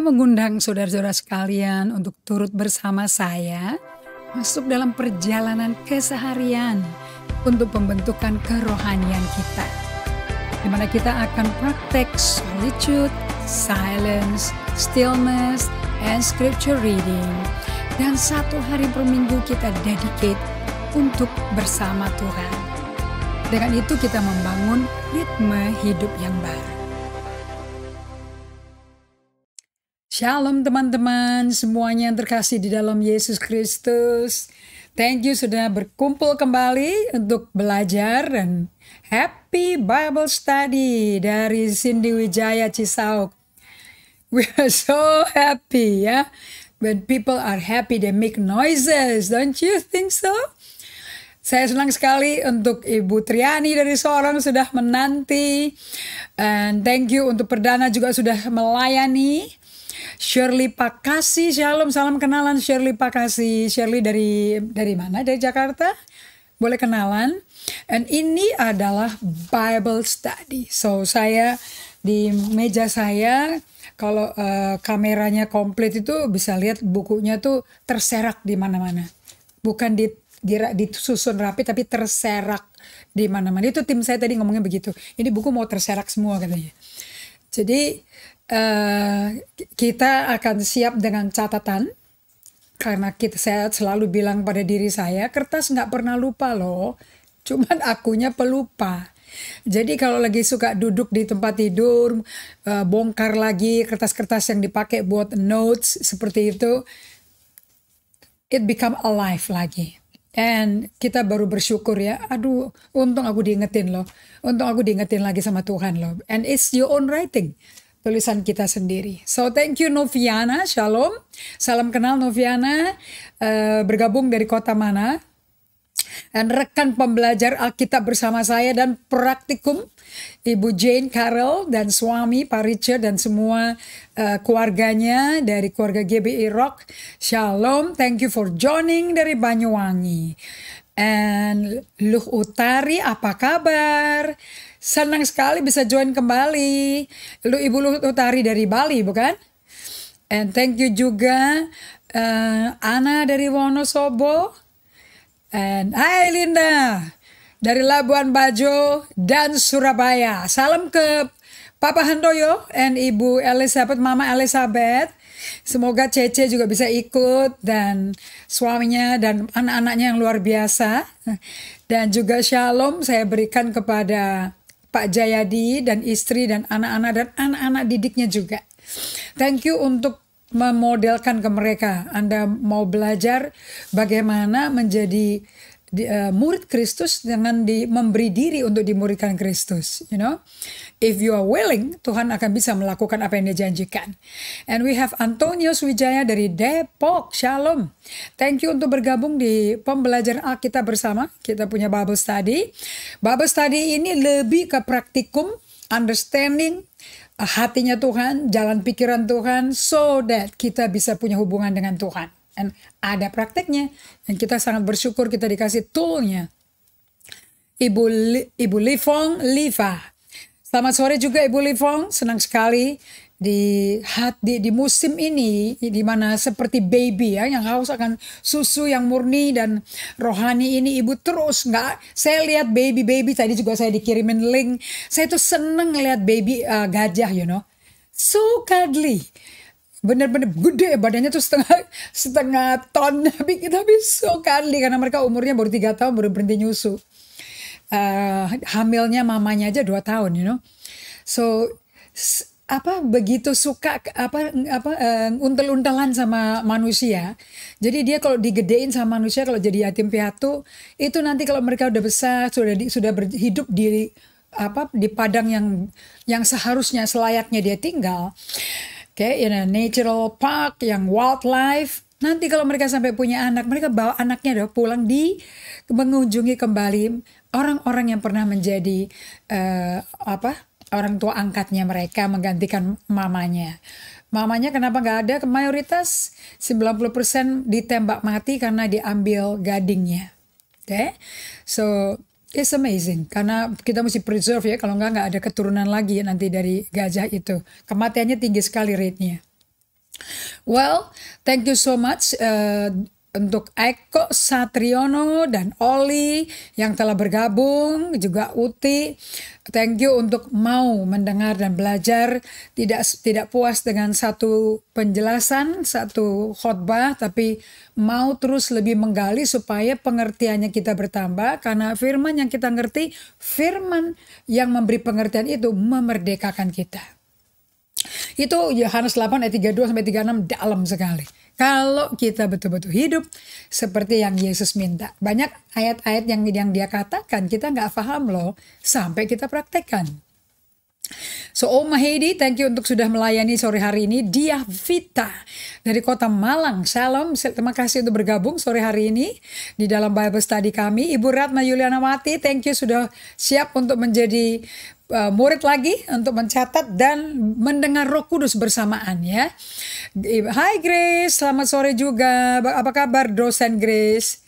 mengundang saudara-saudara sekalian untuk turut bersama saya masuk dalam perjalanan keseharian untuk pembentukan kerohanian kita, di mana kita akan praktek solitude, silence, stillness, and scripture reading. Dan satu hari per minggu kita dedicate untuk bersama Tuhan. Dengan itu kita membangun ritme hidup yang baru. Shalom teman-teman, semuanya yang terkasih di dalam Yesus Kristus. Thank you sudah berkumpul kembali untuk belajar dan happy Bible study dari Cindy Wijaya Cisauk. We are so happy ya. When people are happy they make noises, don't you think so? Saya senang sekali untuk Ibu Triani dari Sorong sudah menanti. And thank you untuk Perdana juga sudah melayani. Shirley Pakasi, shalom, salam kenalan Shirley Pakasi. Shirley dari mana? Dari Jakarta? Boleh kenalan. And ini adalah Bible study. So saya di meja saya, kalau kameranya komplit itu bisa lihat bukunya tuh terserak di mana-mana. Bukan disusun rapi tapi terserak di mana-mana. Itu tim saya tadi ngomongnya begitu. Ini buku mau terserak semua katanya. Jadi kita akan siap dengan catatan, karena saya selalu bilang pada diri saya, kertas nggak pernah lupa loh, cuman akunya pelupa. Jadi kalau lagi suka duduk di tempat tidur, bongkar lagi kertas-kertas yang dipakai buat notes seperti itu, it become alive lagi. And kita baru bersyukur ya, aduh untung aku diingetin loh, untung aku diingetin lagi sama Tuhan loh. And it's your own writing. Tulisan kita sendiri. So thank you Noviana, shalom. Salam kenal Noviana, bergabung dari kota mana? Dan rekan pembelajar Alkitab bersama saya dan praktikum Ibu Jane Carol dan suami Pak Richard dan semua keluarganya dari keluarga GBI Rock. Shalom, thank you for joining dari Banyuwangi. And Luh Utari, apa kabar? Senang sekali bisa join kembali. Ibu Luh Utari dari Bali, bukan? And thank you juga Ana dari Wonosobo. And hai Linda dari Labuan Bajo dan Surabaya. Salam ke Papa Handoyo and Ibu Elizabeth, Mama Elizabeth. Semoga Cece juga bisa ikut dan suaminya dan anak-anaknya yang luar biasa. Dan juga shalom saya berikan kepada Pak Jayadi dan istri dan anak-anak dan anak-anak didiknya juga. Thank you untuk memodelkan ke mereka. Anda mau belajar bagaimana menjadi murid Kristus dengan memberi diri untuk dimuridkan Kristus, you know. If you are willing, Tuhan akan bisa melakukan apa yang Dia janjikan. And we have Antonius Wijaya dari Depok, shalom. Thank you untuk bergabung di pembelajaran Alkitab bersama. Kita punya Bible study. Bible study ini lebih ke praktikum, understanding hatinya Tuhan, jalan pikiran Tuhan, so that kita bisa punya hubungan dengan Tuhan. Dan ada prakteknya, dan kita sangat bersyukur kita dikasih toolnya. Ibu Livong Liva. Selamat sore juga Ibu Livong, senang sekali di musim ini, di mana seperti baby ya, yang haus akan susu yang murni dan rohani ini, Ibu terus saya lihat baby tadi juga saya dikirimin link, saya tuh seneng lihat baby gajah, you know, so cuddly. Bener-bener gede badannya tuh setengah ton, tapi so cuddly karena mereka umurnya baru 3 tahun baru berhenti nyusu. Hamilnya mamanya aja 2 tahun, you know. So begitu suka untel-untelan sama manusia. Jadi dia kalau digedein sama manusia, kalau jadi yatim piatu, itu nanti kalau mereka udah besar, sudah berhidup di padang yang seharusnya selayaknya dia tinggal. In a natural park yang wildlife. Nanti kalau mereka sampai punya anak, mereka bawa anaknya pulang mengunjungi kembali orang-orang yang pernah menjadi orang tua angkatnya mereka, menggantikan mamanya. Mamanya kenapa nggak ada? Mayoritas 90% ditembak mati karena diambil gadingnya. So it's amazing, karena kita mesti preserve ya, kalau nggak ada keturunan lagi nanti dari gajah itu. Kematiannya tinggi sekali rate-nya. Well, thank you so much untuk Eko Satriono dan Oli yang telah bergabung, juga Uti. Thank you untuk mau mendengar dan belajar, tidak puas dengan satu penjelasan, satu khotbah, tapi mau terus lebih menggali supaya pengertiannya kita bertambah, karena firman yang kita ngerti, firman yang memberi pengertian itu memerdekakan kita. Itu Yohanes 8 ayat 32 sampai 36 dalam sekali. Kalau kita betul-betul hidup seperti yang Yesus minta. Banyak ayat-ayat yang dia katakan kita nggak paham loh sampai kita praktekkan. So Oma Heidi, thank you untuk sudah melayani sore hari ini. Dia Vita dari kota Malang. Shalom, terima kasih untuk bergabung sore hari ini di dalam Bible Study kami. Ibu Ratna Yulianawati, thank you sudah siap untuk menjadi murid lagi, untuk mencatat dan mendengar Roh Kudus bersamaan ya. Hai Grace, selamat sore juga. Apa kabar dosen Grace?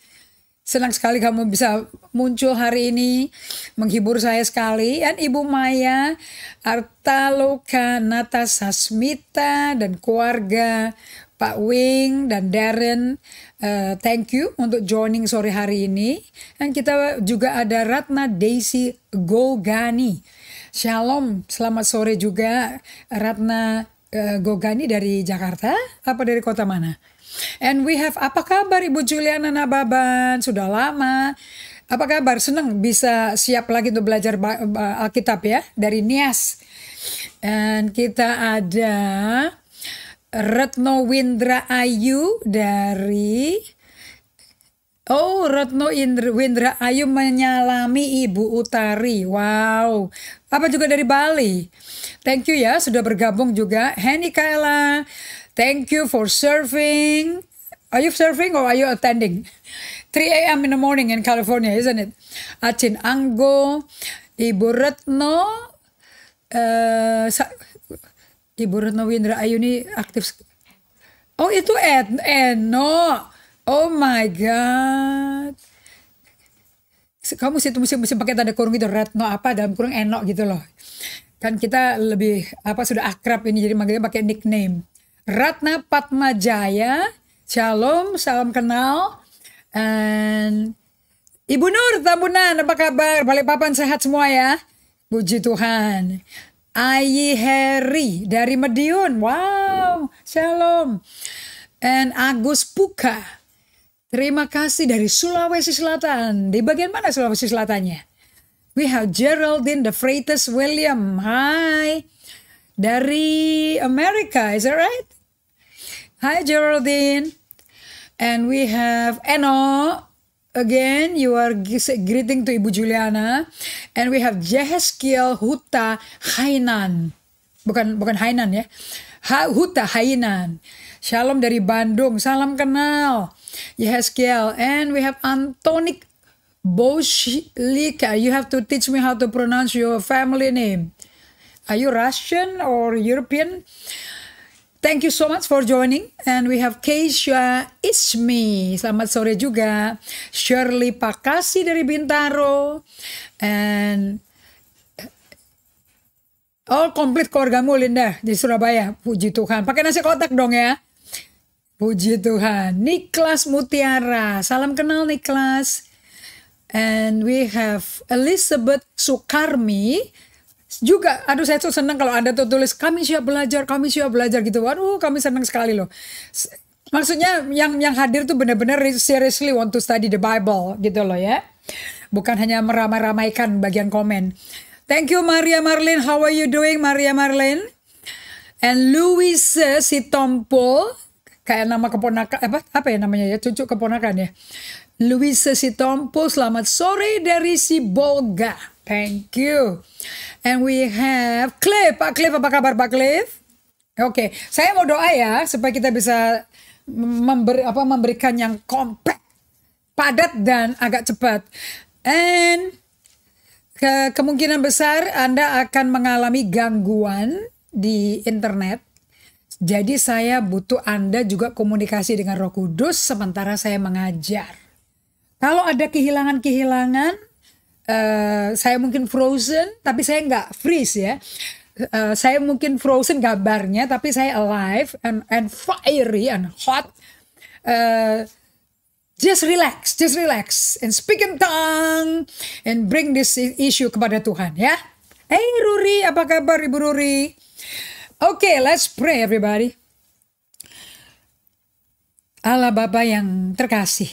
Senang sekali kamu bisa muncul hari ini, menghibur saya sekali. Dan Ibu Maya, Artaloka, Natasha Smita, dan keluarga Pak Wing dan Darren, thank you untuk joining sore hari ini. Dan kita juga ada Ratna Daisy Gogani. Shalom, selamat sore juga Ratna Gogani dari Jakarta, apa dari kota mana? And we have, apa kabar Ibu Juliana Nababan? Sudah lama. Apa kabar? Senang bisa siap lagi untuk belajar Alkitab ya dari Nias. Dan kita ada Retno Windra Ayu dari Retno Windra Ayu menyalami Ibu Utari. Wow. Apa juga dari Bali. Thank you ya sudah bergabung juga. Henny Kaela, thank you for serving. Are you serving or are you attending? 3 a.m. in the morning in California, isn't it? Acin Anggo, Ibu Retno, Ibu Retno Windra Ayu ini aktif. Oh itu Eno. Oh my God. Kamu mesti pakai tanda kurung gitu, Retno apa dalam kurung Eno gitu loh. Kan kita lebih sudah akrab ini jadi manggilnya pakai nickname. Ratna Patmajaya, shalom, salam kenal. And Ibu Nur Tambunan, apa kabar? Balikpapan sehat semua ya. Puji Tuhan. Ayi Heri dari Madiun, wow, shalom. And Agus Puka, terima kasih dari Sulawesi Selatan. Di bagian mana Sulawesi Selatannya? We have Geraldine de Freitas William. Hi. Dari Amerika, is that right? Hi Geraldine. And we have Eno. Again, you are greeting to Ibu Juliana. And we have Jeheskiel Huta Hainan. Bukan Hainan ya. Huta Hainan. Shalom dari Bandung. Salam kenal. Yeskiel. And we have Antonik Boshlika. You have to teach me how to pronounce your family name. Are you Russian or European? Thank you so much for joining. And we have Keisha Ismi. Selamat sore juga. Shirley Pakasi dari Bintaro. And all complete keluargamu Linda di Surabaya. Puji Tuhan. Pakai nasi kotak dong ya. Puji Tuhan. Niklas Mutiara. Salam kenal Niklas. And we have Elizabeth Sukarmi. Juga, aduh saya tuh senang kalau Anda tuh tulis, kami siap belajar gitu. Waduh, kami senang sekali loh. Maksudnya yang hadir tuh benar-benar seriously want to study the Bible gitu loh ya. Bukan hanya meramai-ramaikan bagian komen. Thank you Maria Marlene. How are you doing Maria Marlene? And Louise Sitompul. Kayak nama keponakan, apa ya namanya ya, cucu keponakan ya. Louise Sitompul, selamat sore dari Sibolga. Thank you. And we have Cliff. Pak Cliff, apa kabar Pak Cliff? Oke, saya mau doa ya, supaya kita bisa memberikan yang kompak, padat dan agak cepat. And kemungkinan besar Anda akan mengalami gangguan di internet. Jadi saya butuh Anda juga komunikasi dengan Roh Kudus sementara saya mengajar. Kalau ada kehilangan-kehilangan, saya mungkin frozen, tapi saya nggak freeze ya. Saya mungkin frozen gambarnya, tapi saya alive and fiery and hot. Uh, just relax and speak in tongue and bring this issue kepada Tuhan ya. Hey Ruri, apa kabar Ibu Ruri? Okay, let's pray everybody. Allah Bapa yang terkasih,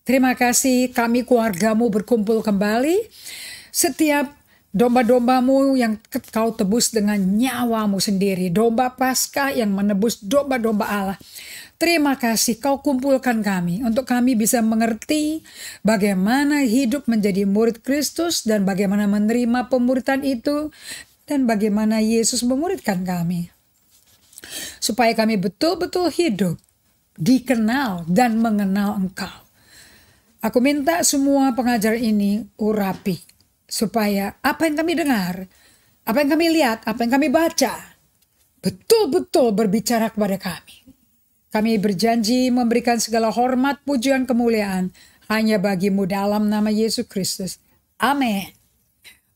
terima kasih kami keluargamu berkumpul kembali. Setiap domba-dombamu yang kau tebus dengan nyawamu sendiri. Domba Paskah yang menebus domba-domba Allah. Terima kasih kau kumpulkan kami untuk kami bisa mengerti bagaimana hidup menjadi murid Kristus dan bagaimana menerima pemuridan itu dan bagaimana Yesus memuridkan kami. Supaya kami betul-betul hidup, dikenal dan mengenal Engkau. Aku minta semua pengajar ini urapi supaya apa yang kami dengar, apa yang kami lihat, apa yang kami baca betul-betul berbicara kepada kami. Kami berjanji memberikan segala hormat, pujian, kemuliaan hanya bagimu dalam nama Yesus Kristus. Amin.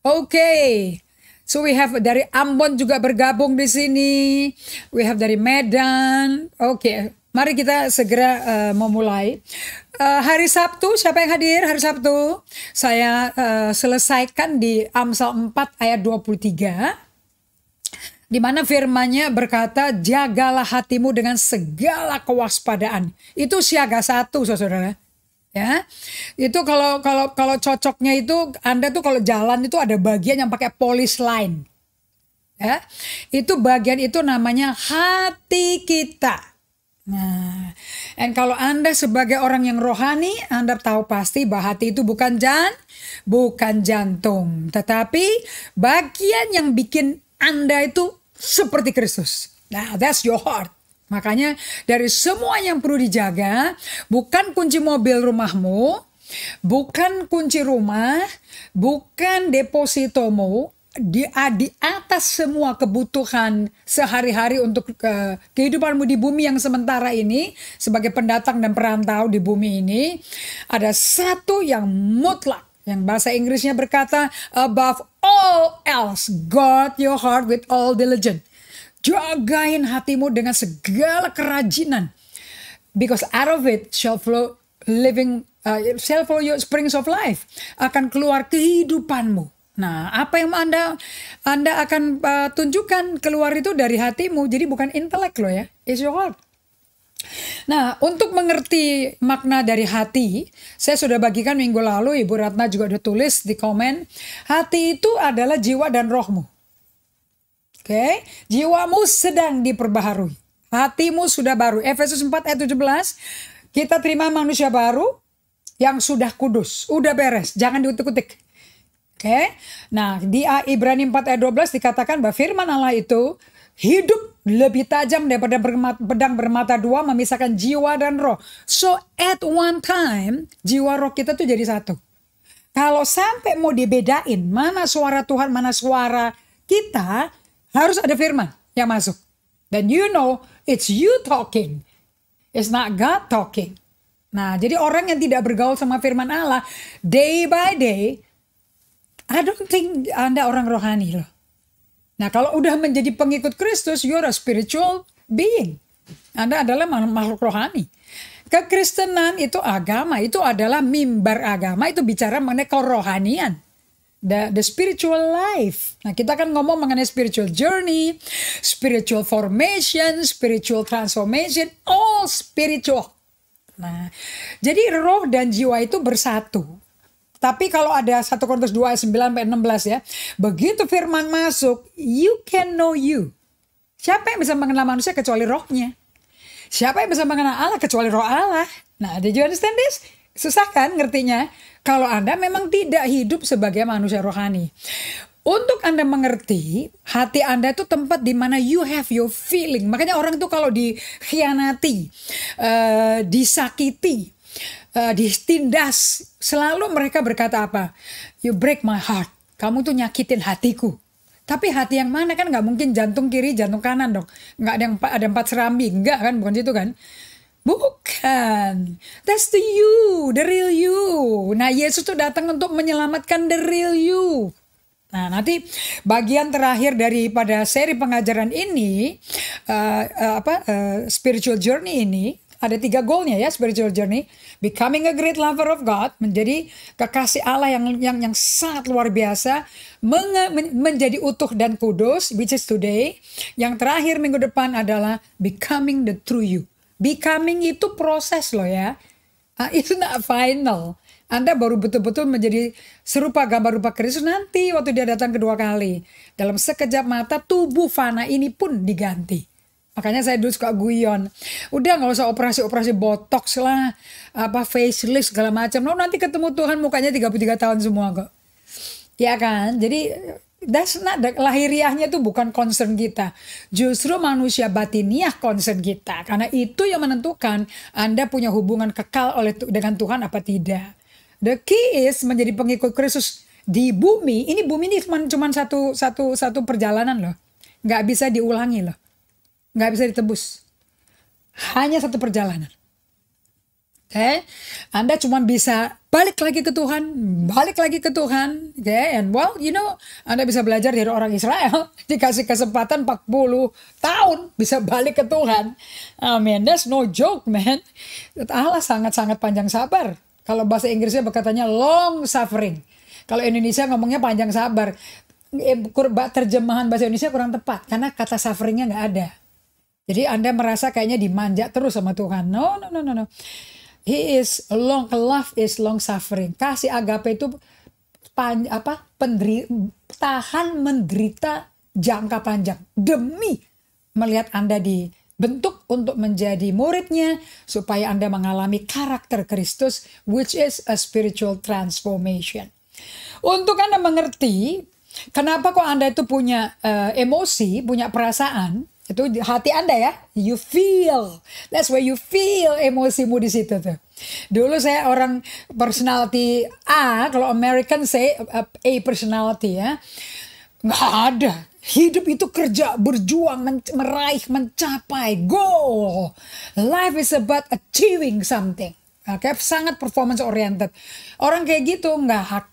Okay. So we have dari Ambon juga bergabung di sini. We have dari Medan. Okay. Mari kita segera memulai. Hari Sabtu, siapa yang hadir hari Sabtu? Saya selesaikan di Amsal 4 ayat 23. Di mana firman-Nya berkata, jagalah hatimu dengan segala kewaspadaan. Itu siaga 1, saudara. Ya, itu kalau cocoknya itu Anda tuh kalau jalan itu ada bagian yang pakai police line. Ya, itu bagian itu namanya hati kita. Nah, dan kalau Anda sebagai orang yang rohani, Anda tahu pasti bahwa hati itu bukan jantung, tetapi bagian yang bikin Anda itu seperti Kristus. Nah, that's your heart. Makanya dari semua yang perlu dijaga, bukan kunci mobil rumahmu, bukan kunci rumah, bukan depositomu, di atas semua kebutuhan sehari-hari untuk kehidupanmu di bumi yang sementara ini, sebagai pendatang dan perantau di bumi ini, ada satu yang mutlak. Yang bahasa Inggrisnya berkata, above all else, guard your heart with all diligence. Jagain hatimu dengan segala kerajinan. Because out of it shall flow your springs of life. Akan keluar kehidupanmu. Nah, apa yang Anda akan tunjukkan keluar itu dari hatimu. Jadi bukan intelek loh ya. It's your heart. Nah, untuk mengerti makna dari hati, saya sudah bagikan minggu lalu, Ibu Ratna juga udah tulis di komen, hati itu adalah jiwa dan rohmu. Oke, jiwamu sedang diperbaharui. Hatimu sudah baru. Efesus 4 ayat 17, kita terima manusia baru yang sudah kudus, udah beres, jangan diutik-utik. Oke, nah di Ibrani 4 ayat 12 dikatakan bahwa firman Allah itu hidup lebih tajam daripada pedang bermata dua, memisahkan jiwa dan roh. So at one time, jiwa roh kita tuh jadi satu. Kalau sampai mau dibedain mana suara Tuhan, mana suara kita, harus ada firman yang masuk. Dan you know, it's you talking. It's not God talking. Nah, jadi orang yang tidak bergaul sama firman Allah, day by day, I don't think Anda orang rohani loh. Nah, kalau udah menjadi pengikut Kristus, you're a spiritual being. Anda adalah makhluk rohani. Kekristenan itu agama, itu adalah mimbar agama, itu bicara mengenai kerohanian. The spiritual life. Nah, kita kan ngomong mengenai spiritual journey, spiritual formation, spiritual transformation, all spiritual. Nah, jadi roh dan jiwa itu bersatu. Tapi kalau ada 1 Korintus 2 ayat 9-16 ya. Begitu firman masuk, you can know you. Siapa yang bisa mengenal manusia kecuali rohnya? Siapa yang bisa mengenal Allah kecuali roh Allah? Nah, did you understand this? Susah kan ngertinya? Kalau Anda memang tidak hidup sebagai manusia rohani. Untuk Anda mengerti, hati Anda itu tempat di mana you have your feeling. Makanya orang itu kalau dikhianati, disakiti, ditindas, selalu mereka berkata apa? You break my heart. Kamu tuh nyakitin hatiku. Tapi hati yang mana kan nggak mungkin jantung kiri, jantung kanan dong. Nggak ada 4 serambi, enggak kan? Bukan situ kan? Bukan. That's the you, the real you. Nah, Yesus tuh datang untuk menyelamatkan the real you. Nah, nanti bagian terakhir daripada seri pengajaran ini, spiritual journey ini, ada 3 goalnya ya, spiritual journey. Becoming a great lover of God, menjadi kekasih Allah yang sangat luar biasa, menjadi utuh dan kudus, which is today. Yang terakhir minggu depan adalah becoming the true you. Becoming itu proses loh ya. Itu not final. Anda baru betul-betul menjadi serupa gambar rupa Kristus nanti waktu dia datang kedua kali. Dalam sekejap mata tubuh fana ini pun diganti. Makanya saya dulu suka guyon. Udah gak usah operasi-operasi botox lah. Facelift segala macam. Nanti ketemu Tuhan mukanya 33 tahun semua kok. Ya kan? Jadi lahiriahnya itu bukan concern kita. Justru manusia batiniah concern kita. Karena itu yang menentukan Anda punya hubungan kekal dengan Tuhan apa tidak. The key is menjadi pengikut Kristus di bumi. Ini bumi ini cuma satu perjalanan loh. Nggak bisa diulangi loh. Nggak bisa ditebus. Hanya satu perjalanan. Okay? Anda cuma bisa balik lagi ke Tuhan. Okay? And well, Anda bisa belajar dari orang Israel. Dikasih kesempatan 40 tahun bisa balik ke Tuhan. Amen. That's no joke, man. Allah sangat-sangat panjang sabar. Kalau bahasa Inggrisnya berkatanya long suffering. Kalau Indonesia ngomongnya panjang sabar. Terjemahan bahasa Indonesia kurang tepat. Karena kata sufferingnya nggak ada. Jadi Anda merasa kayaknya dimanja terus sama Tuhan. No. Love is long suffering. Kasih agape itu tahan menderita jangka panjang. Demi melihat Anda bentuk untuk menjadi muridnya supaya Anda mengalami karakter Kristus, which is a spiritual transformation. Untuk Anda mengerti kenapa kok Anda itu punya emosi, punya perasaan, itu hati Anda ya, you feel, that's where you feel emosimu di situ tuh. Dulu saya orang personality A, kalau American say A personality ya, nggak ada. Hidup itu kerja, berjuang, meraih, mencapai, goal. Life is about achieving something. Okay? Sangat performance oriented. Orang kayak gitu nggak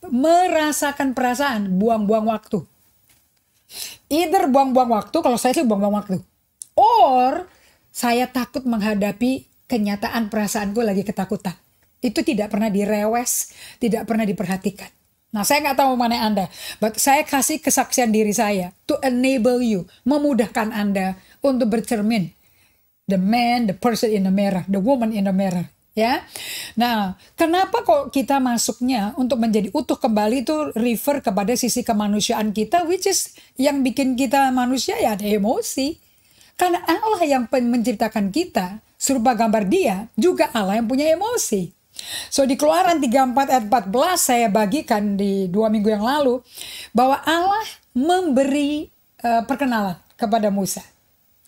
merasakan perasaan, buang-buang waktu. Either buang-buang waktu, kalau saya sih buang-buang waktu. Or saya takut menghadapi kenyataan perasaanku lagi ketakutan. Itu tidak pernah direwes, tidak pernah diperhatikan. Nah, saya nggak tahu mana Anda, but saya kasih kesaksian diri saya to enable you, memudahkan Anda untuk bercermin. The man, the person in the mirror, the woman in the mirror. Ya, nah, kenapa kok kita masuknya untuk menjadi utuh kembali itu refer kepada sisi kemanusiaan kita, which is yang bikin kita manusia ya ada emosi. Karena Allah yang menciptakan kita, serupa gambar Dia, juga Allah yang punya emosi. So di Keluaran 34 ayat 14 saya bagikan di 2 minggu yang lalu bahwa Allah memberi perkenalan kepada Musa.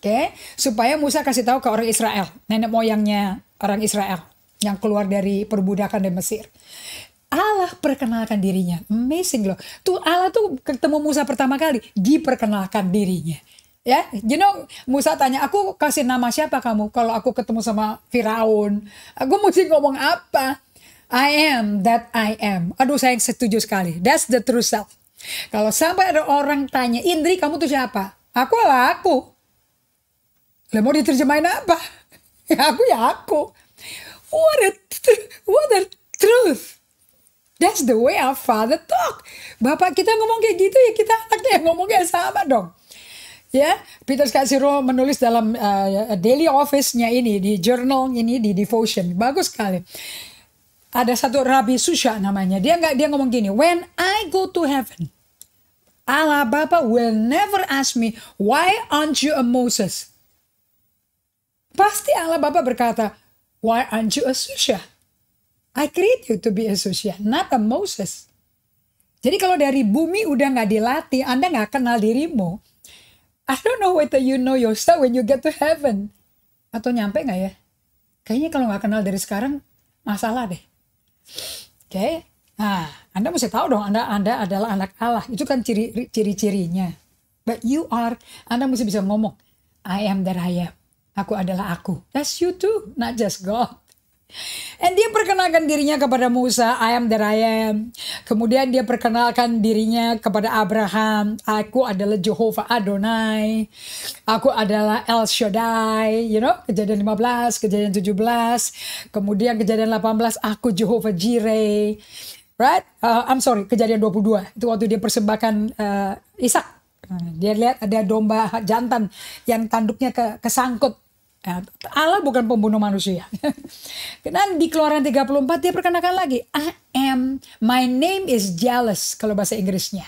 Okay? Supaya Musa kasih tahu ke orang Israel, nenek moyangnya orang Israel yang keluar dari perbudakan di Mesir. Allah perkenalkan dirinya. Amazing loh. Tuh Allah tuh ketemu Musa pertama kali, diperkenalkan dirinya. Ya, Musa tanya, aku kasih nama siapa kamu kalau aku ketemu sama Firaun? Aku mesti ngomong apa? I am that I am. Aduh, saya setuju sekali. That's the true self. Kalau sampai ada orang tanya, Indri kamu tuh siapa? Aku lah aku. Lah mau diterjemahin apa? Aku ya aku. What a truth. That's the way our Father talk. Bapak kita ngomong kayak gitu ya, kita anaknya ngomongnya sama dong. Ya, Peter Scazzero menulis dalam daily office-nya ini, di journal ini, di devotion. Bagus sekali. Ada satu Rabbi Susha namanya. Dia ngomong gini, when I go to heaven, Allah Bapa will never ask me, why aren't you a Moses? Pasti Allah Bapa berkata, why aren't you a Susha? I create you to be a Susha, not a Moses. Jadi kalau dari bumi udah gak dilatih, Anda gak kenal dirimu. I don't know whether you know yourself when you get to heaven. Atau nyampe gak ya? Kayaknya kalau gak kenal dari sekarang, masalah deh. Oke? Nah, Anda mesti tahu dong, Anda adalah anak Allah. Itu kan ciri-cirinya. But you are, Anda mesti bisa ngomong, I am that I am. Aku adalah aku. That's you too, not just God. And dia perkenalkan dirinya kepada Musa, I am that I am. Kemudian dia perkenalkan dirinya kepada Abraham, aku adalah Jehovah Adonai. Aku adalah El Shaddai, Kejadian 15, Kejadian 17. Kemudian Kejadian 18, aku Jehovah Jireh. Right? I'm sorry, Kejadian 22. Itu waktu dia persembahkan Ishak. Dia lihat ada domba jantan yang tanduknya kesangkut. Allah bukan pembunuh manusia. Dan di Keluaran 34 dia perkenalkan lagi, my name is jealous kalau bahasa Inggrisnya.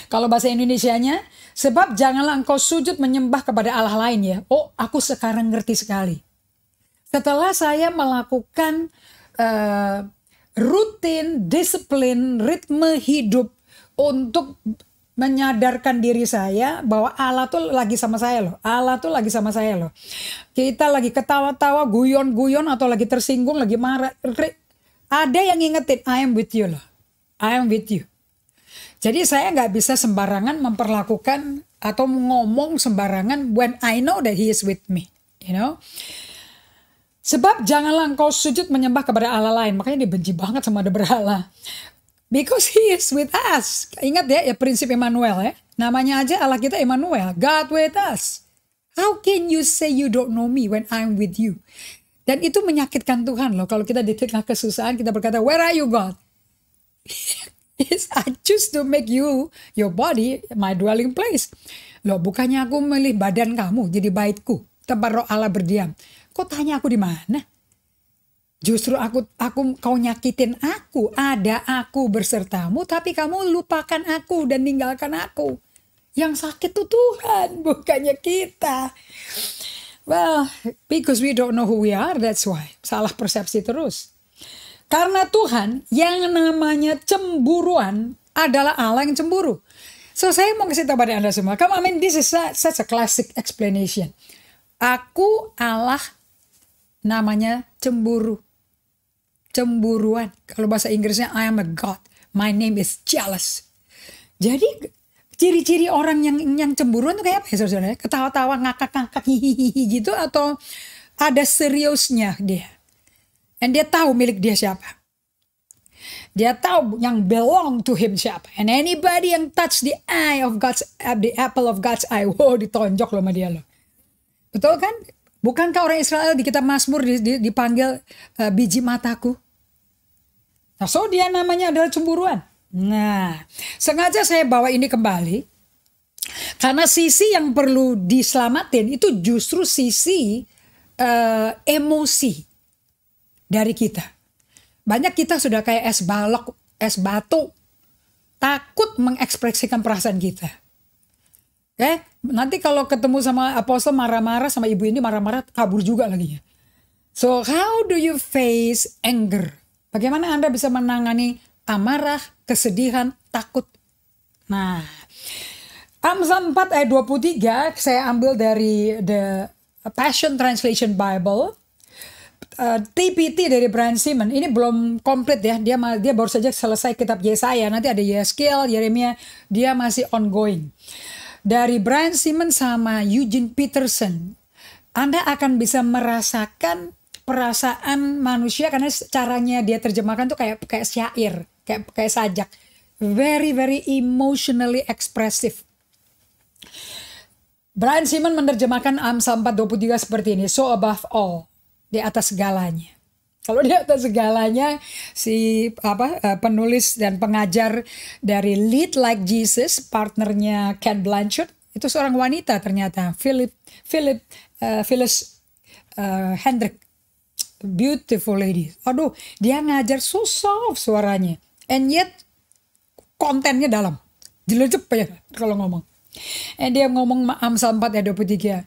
Kalau bahasa Indonesianya, sebab janganlah engkau sujud menyembah kepada Allah lain ya. Oh, aku sekarang ngerti sekali. Setelah saya melakukan rutin, disiplin, ritme hidup untuk menyadarkan diri saya bahwa Allah tuh lagi sama saya loh. Allah tuh lagi sama saya loh. Kita lagi ketawa-tawa, guyon-guyon atau lagi tersinggung, lagi marah. Ada yang ngingetin, I am with you loh. I am with you. Jadi saya nggak bisa sembarangan memperlakukan atau ngomong sembarangan when I know that he is with me. Sebab janganlah engkau sujud menyembah kepada Allah lain. Makanya dia benci banget sama ada berhala. Because he is with us. Ingat ya prinsip Emmanuel ya. Namanya aja Allah kita Emmanuel. God with us. How can you say you don't know me when I'm with you? Dan itu menyakitkan Tuhan loh. Kalau kita di tengah kesusahan kita berkata, where are you God? Yes, I choose to make you, your body, my dwelling place. Loh bukannya aku memilih badan kamu jadi baitku. Tempat roh Allah berdiam. Kok tanya aku di mana? Justru kau nyakitin aku, ada aku bersertamu, tapi kamu lupakan aku dan ninggalkan aku. Yang sakit tuh Tuhan, bukannya kita. Well, because we don't know who we are, that's why. Salah persepsi terus. Karena Tuhan yang namanya cemburuan adalah Allah yang cemburu. So saya mau kasih tahu pada Anda semua, this is such a classic explanation. Aku Allah namanya cemburu. Cemburuan. Kalau bahasa Inggrisnya I am a God. My name is jealous. Jadi ciri-ciri orang yang cemburuan itu kayak apa ya saudara? Ketawa-tawa, ngakak-ngakak, hihihi gitu atau ada seriusnya dia. Dan dia tahu milik dia siapa. Dia tahu yang belong to him siapa. And anybody yang touch the apple of God's eye, wow ditonjok loh sama dia loh. Betul kan? Bukankah orang Israel di kitab Mazmur dipanggil biji mataku? Nah, so dia namanya adalah cemburuan. Nah, sengaja saya bawa ini kembali. Karena sisi yang perlu diselamatin itu justru sisi emosi dari kita. Banyak kita sudah kayak es balok, es batu. Takut mengekspresikan perasaan kita. Nanti kalau ketemu sama apostol marah-marah, sama ibu ini marah-marah, kabur juga lagi ya. So how do you face anger? Bagaimana Anda bisa menangani amarah, kesedihan, takut? Nah, Amsal 4 ayat 23 saya ambil dari the Passion Translation Bible. TPT dari Brian Simon ini belum komplit ya. Dia baru saja selesai kitab Yesaya. Nanti ada Yeskiel, Yeremia, dia masih ongoing. Dari Brian Simon sama Eugene Peterson, Anda akan bisa merasakan perasaan manusia karena caranya dia terjemahkan tuh kayak syair, kayak sajak. Very, very emotionally expressive. Brian Simon menerjemahkan Amsal 4:23 seperti ini. So above all, di atas segalanya. Kalau di atas segalanya, penulis dan pengajar dari Lead Like Jesus, partnernya Ken Blanchard, itu seorang wanita ternyata, Phyllis Hendrick, beautiful lady. Aduh, dia ngajar so soft suaranya, and yet kontennya dalam, dilecep ya kalau ngomong. And dia ngomong Amsal 4 ayat 23,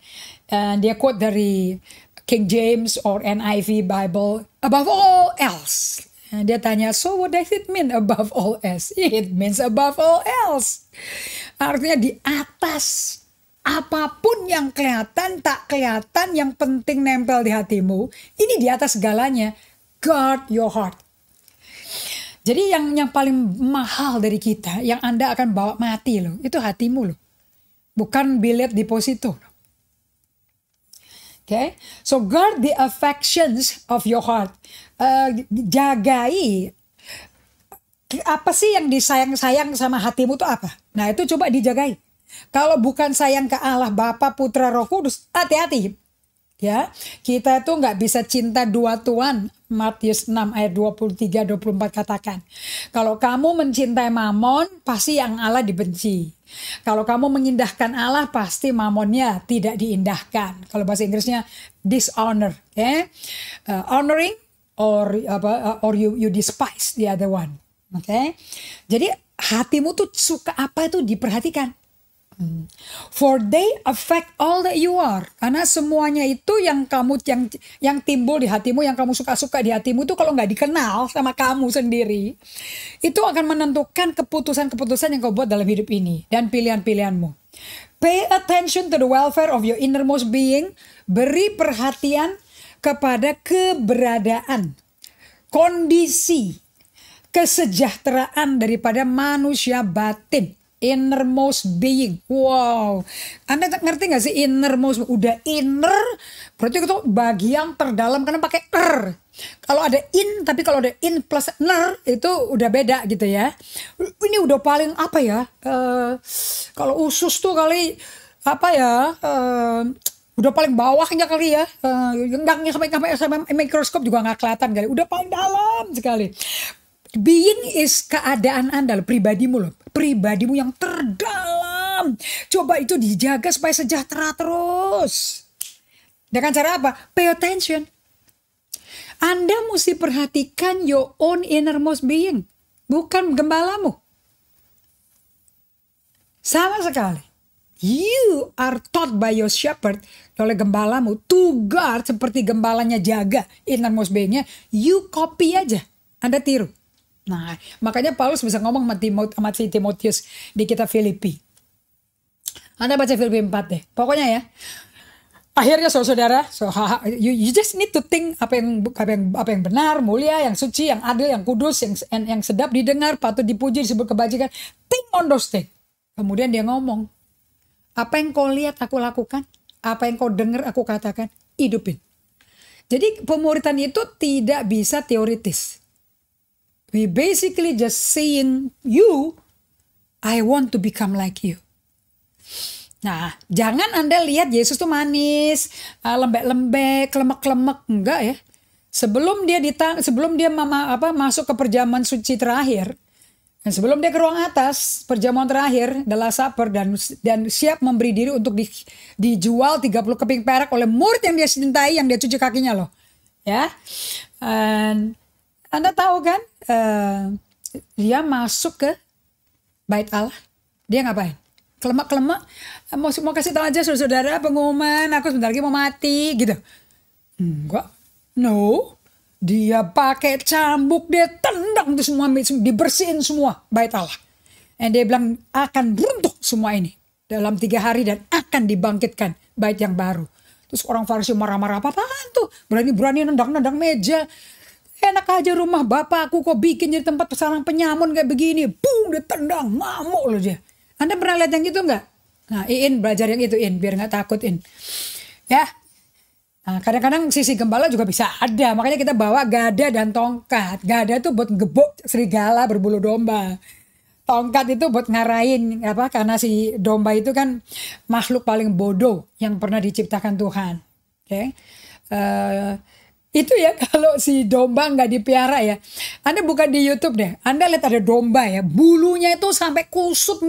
and dia quote dari King James or NIV Bible, above all else. Dia tanya, so what does it mean above all else? It means above all else. Artinya di atas apapun yang kelihatan, tak kelihatan, yang penting nempel di hatimu. Ini di atas segalanya. Guard your heart. Jadi yang paling mahal dari kita, yang Anda akan bawa mati loh, itu hatimu loh. Bukan bilet deposito loh. Okay, so guard the affections of your heart. Jagai apa sih yang disayang-sayang sama hatimu tuh apa? Nah itu coba dijagai. Kalau bukan sayang ke Allah, Bapa, Putra, Roh Kudus, hati-hati. Ya, kita itu nggak bisa cinta dua tuan. Matius 6 ayat 23-24 katakan. Kalau kamu mencintai mamon, pasti yang Allah dibenci. Kalau kamu mengindahkan Allah, pasti mamonnya tidak diindahkan. Kalau bahasa Inggrisnya dishonor, okay? Honoring or you despise the other one. Okay? Jadi hatimu tuh suka apa itu diperhatikan. For they affect all that you are. Karena semuanya itu yang kamu yang timbul di hatimu, yang kamu suka-suka di hatimu itu kalau nggak dikenal sama kamu sendiri, itu akan menentukan keputusan-keputusan yang kau buat dalam hidup ini dan pilihan-pilihanmu. Pay attention to the welfare of your innermost being. Beri perhatian kepada keberadaan, kondisi, kesejahteraan daripada manusia batin. Innermost being. Wow. Anda ngerti gak sih innermost? Udah inner, berarti itu bagian terdalam karena pakai Kalau ada in, tapi kalau ada in plus ner, itu udah beda gitu ya. Ini udah paling apa ya? Kalau usus tuh kali, apa ya? Udah paling bawahnya kali ya. Enggak sampai mikroskop juga gak kelihatan kali. Udah paling dalam sekali. Being is keadaan Anda, pribadimu loh. Pribadimu yang terdalam. Coba itu dijaga supaya sejahtera terus. Dengan cara apa? Pay attention. Anda mesti perhatikan your own innermost being. Bukan gembalamu. Sama sekali. You are taught by your shepherd, oleh gembalamu, to guard seperti gembalanya jaga innermost beingnya. You copy aja. Anda tiru. Nah, makanya Paulus bisa ngomong sama Timotius di kitab Filipi. Anda baca Filipi 4 deh. Pokoknya ya. Akhirnya saudara, you just need to think apa yang benar, mulia, yang suci, yang adil, yang kudus, yang sedap didengar, patut dipuji, disebut kebajikan. Think on those things. Kemudian dia ngomong, apa yang kau lihat aku lakukan, apa yang kau dengar aku katakan, hidupin. Jadi pemuritan itu tidak bisa teoritis. We basically just saying you, I want to become like you. Nah, jangan Anda lihat Yesus tuh manis, lembek-lembek, lemek-lemek, enggak ya. Sebelum dia masuk ke perjamuan suci terakhir, dan sebelum dia ke ruang atas, perjamuan terakhir, the Last Supper, dan siap memberi diri untuk dijual 30 keping perak oleh murid yang dia cintai, yang dia cuci kakinya loh. Ya. Anda tahu kan, dia masuk ke bait Allah, dia ngapain? Kelemak-kelemak, mau kasih tahu aja saudara pengumuman, aku sebentar lagi mau mati gitu. Enggak, no, dia pakai cambuk, dia tendang itu semua, dibersihin semua bait Allah. Dan dia bilang akan runtuh semua ini dalam 3 hari dan akan dibangkitkan bait yang baru. Terus orang Farisi marah-marah, apaan tuh? Berani-berani nendang-nendang meja. Enak aja rumah bapakku kok bikin jadi tempat sarang penyamun kayak begini. Boom, dia tendang, ngamuk loh dia. Anda pernah lihat yang gitu nggak? Nah, Iin belajar yang itu, Iin, biar nggak takut, Iin. Ya. Nah, kadang-kadang sisi gembala juga bisa ada. Makanya kita bawa gada dan tongkat. Gada itu buat gebuk serigala berbulu domba. Tongkat itu buat ngarahin, karena si domba itu kan makhluk paling bodoh yang pernah diciptakan Tuhan. Oke. Itu ya kalau si domba nggak dipiara ya. Anda buka di YouTube deh. Anda lihat ada domba ya. Bulunya itu sampai kusut,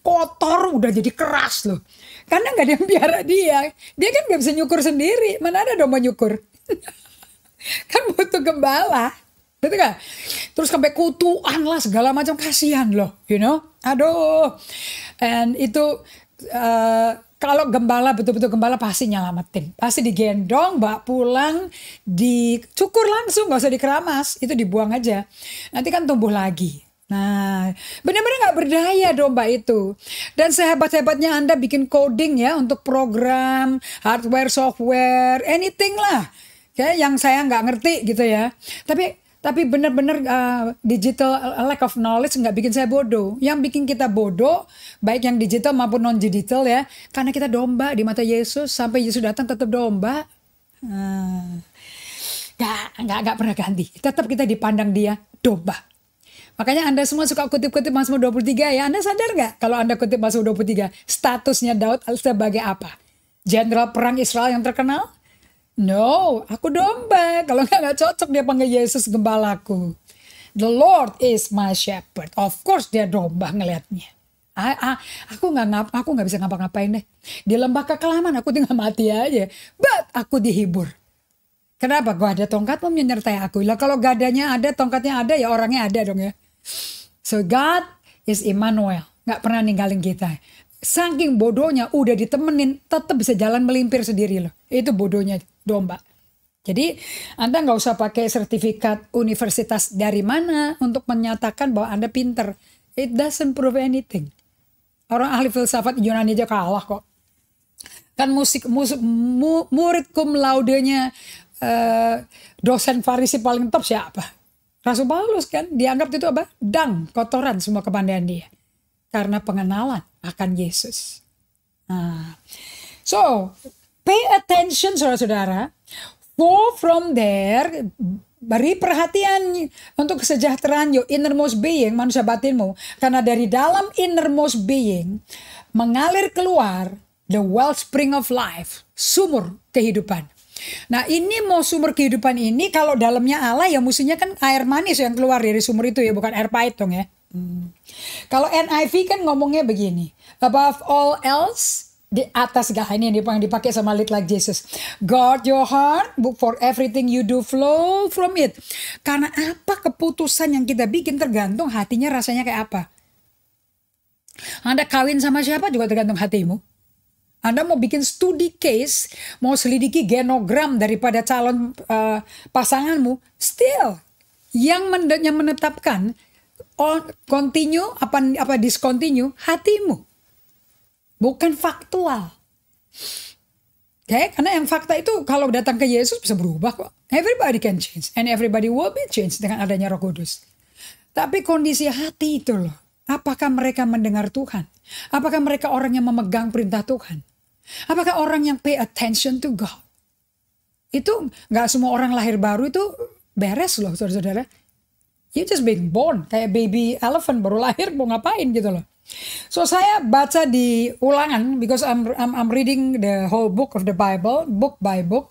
kotor, udah jadi keras loh. Karena nggak ada yang piara dia. Dia kan nggak bisa nyukur sendiri. Mana ada domba nyukur? Kan butuh gembala. Betul gak? Terus sampai kutuan lah segala macam, kasihan loh. You know? Aduh. And itu... kalau gembala, betul-betul gembala pasti nyelamatin. Pasti digendong, bawa pulang, dicukur langsung, gak usah dikeramas. Itu dibuang aja. Nanti kan tumbuh lagi. Nah, benar-benar gak berdaya domba itu. Dan sehebat-hebatnya Anda bikin coding ya untuk program, hardware, software, anything lah. Ya, yang saya gak ngerti gitu ya. Tapi benar-benar digital lack of knowledge nggak bikin saya bodoh. Yang bikin kita bodoh, baik yang digital maupun non-digital ya. Karena kita domba di mata Yesus, sampai Yesus datang tetap domba. Nggak pernah ganti. Tetap kita dipandang dia domba. Makanya Anda semua suka kutip-kutip Mazmur 23 ya. Anda sadar nggak kalau Anda kutip Mazmur 23, statusnya Daud sebagai apa? Jenderal perang Israel yang terkenal? No, aku domba. Kalau nggak cocok dia panggil Yesus gembalaku. The Lord is my shepherd. Of course dia domba ngelihatnya. Aku nggak bisa ngapa-ngapain deh. Di lembah kekelaman aku tinggal mati aja. But aku dihibur. Kenapa? Gua ada tongkatmu menyertai aku. Lah kalau gadanya ada, tongkatnya ada, ya orangnya ada dong ya. So God is Emmanuel. Nggak pernah ninggalin kita. Saking bodohnya udah ditemenin, tetap bisa jalan melimpir sendiri loh. Itu bodohnya domba. Jadi Anda nggak usah pakai sertifikat universitas dari mana untuk menyatakan bahwa Anda pinter. It doesn't prove anything. Orang ahli filsafat Yunani aja kalah kok. Kan murid cum laude-nya dosen Farisi paling top siapa? Rasul Paulus kan dianggap itu apa? Kotoran semua kepandaian dia. Karena pengenalan akan Yesus. So, pay attention saudara-saudara. Go from there, beri perhatian untuk kesejahteraan your innermost being, manusia batinmu. Karena dari dalam innermost being, mengalir keluar the wellspring of life, sumur kehidupan. Nah ini mau sumur kehidupan ini, kalau dalamnya Allah ya mestinya kan air manis yang keluar dari sumur itu ya, bukan air pahit dong ya. Kalau NIV kan ngomongnya begini, above all else, di atas segala ini yang dipakai sama Lead Like Jesus. Guard your heart, for everything you do flow from it. Karena apa keputusan yang kita bikin tergantung hatinya rasanya kayak apa. Anda kawin sama siapa juga tergantung hatimu. Anda mau bikin studi case, mau selidiki genogram daripada calon pasanganmu, still yang menetapkan continue apa discontinue hatimu. Bukan faktual. Karena yang fakta itu kalau datang ke Yesus bisa berubah kok. Everybody can change. And everybody will be changed dengan adanya Roh Kudus. Tapi kondisi hati itu loh. Apakah mereka mendengar Tuhan? Apakah mereka orang yang memegang perintah Tuhan? Apakah orang yang pay attention to God? Itu gak semua orang lahir baru itu beres loh saudara-saudara. You just being born. Kayak baby elephant baru lahir mau ngapain gitu loh. So saya baca di ulangan because I'm reading the whole book of the Bible, book by book.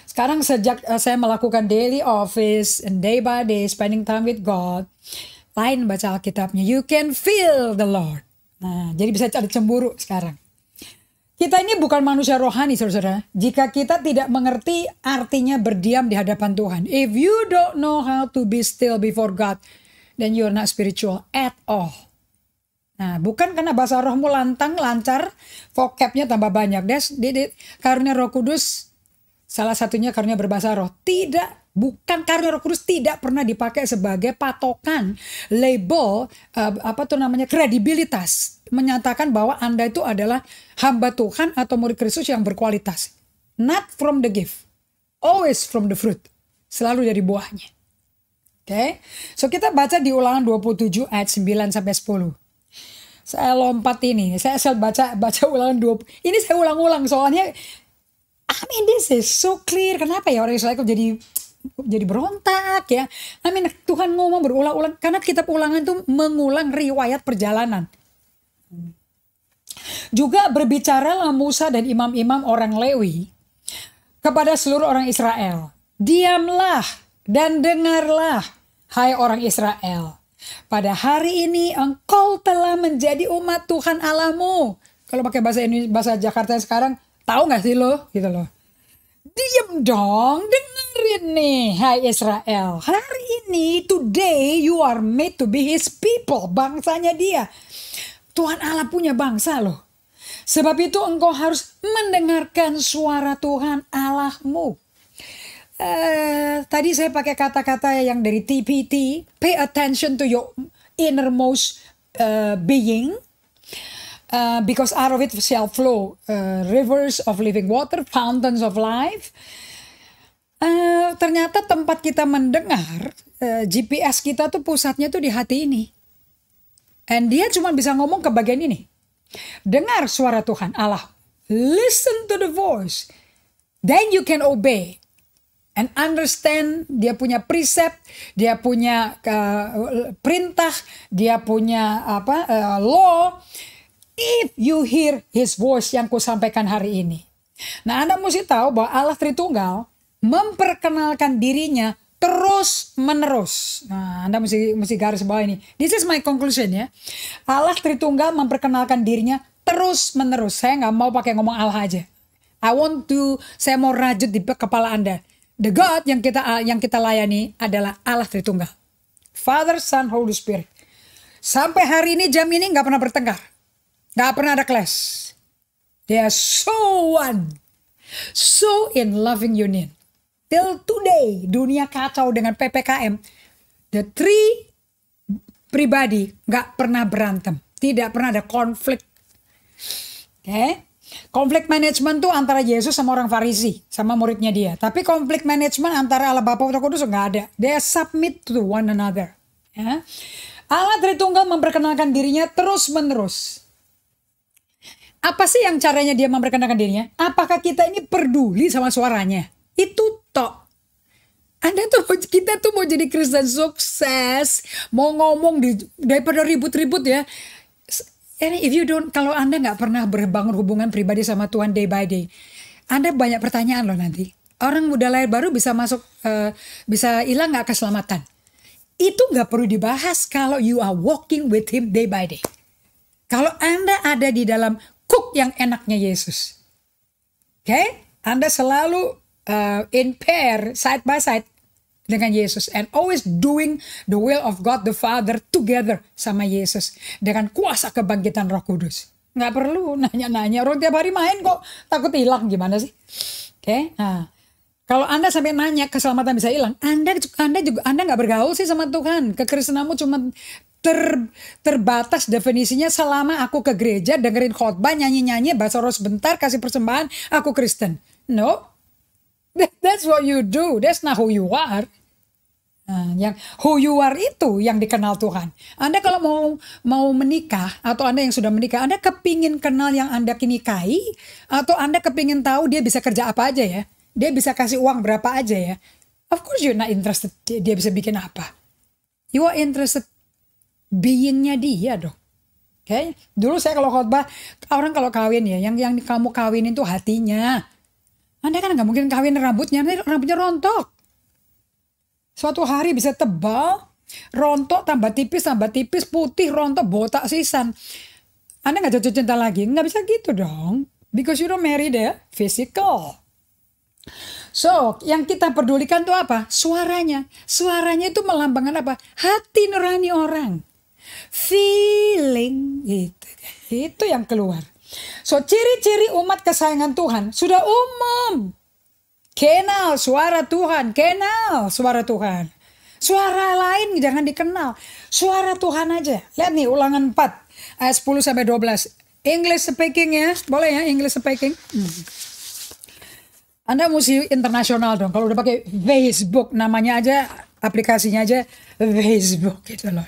Sekarang sejak saya melakukan daily office and day by day spending time with God, lain baca Alkitabnya. You can feel the Lord. Nah, jadi bisa ada cemburu sekarang. Kita ini bukan manusia rohani, saudara. Jika kita tidak mengerti artinya berdiam di hadapan Tuhan. If you don't know how to be still before God, then you're not spiritual at all. Nah, bukan karena bahasa rohmu lancar, vocabnya tambah banyak. Karunia Roh Kudus, salah satunya karunia berbahasa roh. Bukan karunia Roh Kudus tidak pernah dipakai sebagai patokan, label, kredibilitas. Menyatakan bahwa Anda itu adalah hamba Tuhan atau murid Kristus yang berkualitas. Not from the gift, always from the fruit. Selalu dari buahnya. Oke, so kita baca di ulangan 27 ayat 9 sampai 10. Saya lompat ini, saya baca ulangan 20. Ini saya ulang-ulang soalnya, this is so clear. Kenapa ya orang Israel kok jadi berontak ya? Tuhan ngomong berulang-ulang karena kitab ulangan itu mengulang riwayat perjalanan. Juga berbicaralah Musa dan imam-imam orang Lewi kepada seluruh orang Israel. Diamlah dan dengarlah, hai orang Israel. Pada hari ini engkau telah menjadi umat Tuhan Allahmu. Kalau pakai bahasa Jakarta sekarang, tahu gak sih lo? Gitu loh. Diam dong, dengerin nih, hai Israel. Hari ini, today you are made to be his people. Bangsanya dia. Tuhan Allah punya bangsa loh. Sebab itu engkau harus mendengarkan suara Tuhan Allahmu. Tadi saya pakai kata-kata yang dari TPT. Pay attention to your innermost being. Because out of it shall flow rivers of living water, fountains of life. Ternyata tempat kita mendengar, GPS kita tuh pusatnya tuh di hati ini. And dia cuma bisa ngomong ke bagian ini. Dengar suara Tuhan Allah. Listen to the voice. then you can obey and understand. Dia punya precept, dia punya perintah, dia punya law. If you hear His voice yang kusampaikan hari ini. Nah, Anda mesti tahu bahwa Allah Tritunggal memperkenalkan dirinya terus menerus. Nah, Anda mesti garis bawah ini. This is my conclusion ya. Allah Tritunggal memperkenalkan dirinya terus menerus. Saya nggak mau pakai ngomong Allah aja. Saya mau rajut di kepala Anda. The God yang kita layani adalah Allah Tritunggal. Father, Son, Holy Spirit. Sampai hari ini jam ini nggak pernah bertengkar. Nggak pernah ada clash. They are so one. So in loving union. Till today, dunia kacau dengan PPKM. The three pribadi nggak pernah berantem. Tidak pernah ada konflik. Okay? Konflik manajemen tuh antara Yesus sama orang Farisi. Sama muridnya dia. Tapi konflik manajemen antara Allah Bapa Putra Kudus nggak ada. They submit to one another. Ya? Allah Tritunggal memperkenalkan dirinya terus menerus. Apa sih yang caranya dia memperkenalkan dirinya? Apakah kita ini peduli sama suaranya? Itu tok. Kita tuh mau jadi Kristen sukses, mau ngomong daripada ribut-ribut ya. If you don't, kalau Anda nggak pernah berbangun hubungan pribadi sama Tuhan day by day, Anda banyak pertanyaan loh nanti. Orang muda lahir baru bisa masuk, bisa hilang nggak keselamatan? Itu nggak perlu dibahas kalau you are walking with Him day by day. Kalau Anda ada di dalam cook yang enaknya Yesus. Okay? Anda selalu in pair, side by side dengan Yesus. And always doing the will of God the Father together sama Yesus. Dengan kuasa kebangkitan Roh Kudus. Nggak perlu nanya-nanya. Orang tiap hari main kok takut hilang. Gimana sih? Okay? Nah, kalau Anda sampai nanya keselamatan bisa hilang. Anda nggak bergaul sih sama Tuhan. Kekristenanmu cuma terbatas definisinya selama aku ke gereja, dengerin khotbah, nyanyi-nyanyi, bahasa roh sebentar, kasih persembahan, aku Kristen. No. That's what you do. That's not who you are. Nah, yang who you are itu yang dikenal Tuhan. Anda kalau mau menikah atau Anda yang sudah menikah, Anda kepingin kenal yang Anda nikahi atau Anda kepingin tahu dia bisa kerja apa aja ya? Dia bisa kasih uang berapa aja ya? Of course you're not interested dia bisa bikin apa. You are interested beingnya dia dong. Okay? Dulu saya kalau khotbah, orang kalau kawin ya, yang kamu kawinin itu hatinya. Anda kan nggak mungkin kawin rambutnya rontok. Suatu hari bisa tebal, rontok, tambah tipis, putih, rontok, botak sisan. Anda nggak jatuh cinta lagi, nggak bisa gitu dong. Because you don't marry the physical. So, yang kita pedulikan tuh apa? Suaranya. Suaranya itu melambangkan apa? Hati nurani orang. Feeling gitu. Itu yang keluar. So ciri-ciri umat kesayangan Tuhan sudah umum. Kenal suara Tuhan, kenal suara Tuhan. Suara lain jangan dikenal. Suara Tuhan aja. Lihat nih Ulangan 4 ayat 10 sampai 12. English speaking ya. Boleh ya English speaking? Anda mesti internasional dong. Kalau udah pakai Facebook namanya aja, aplikasinya aja Facebook gitu loh.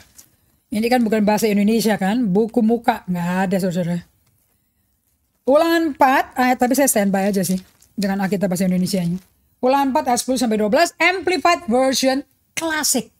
Ini kan bukan bahasa Indonesia kan, buku muka nggak ada saudara. Ulangan 4 ayat, tapi saya standby aja sih dengan Alkitab bahasa Indonesianya. Ulangan 4 ayat 10 sampai 12, Amplified Version Classic.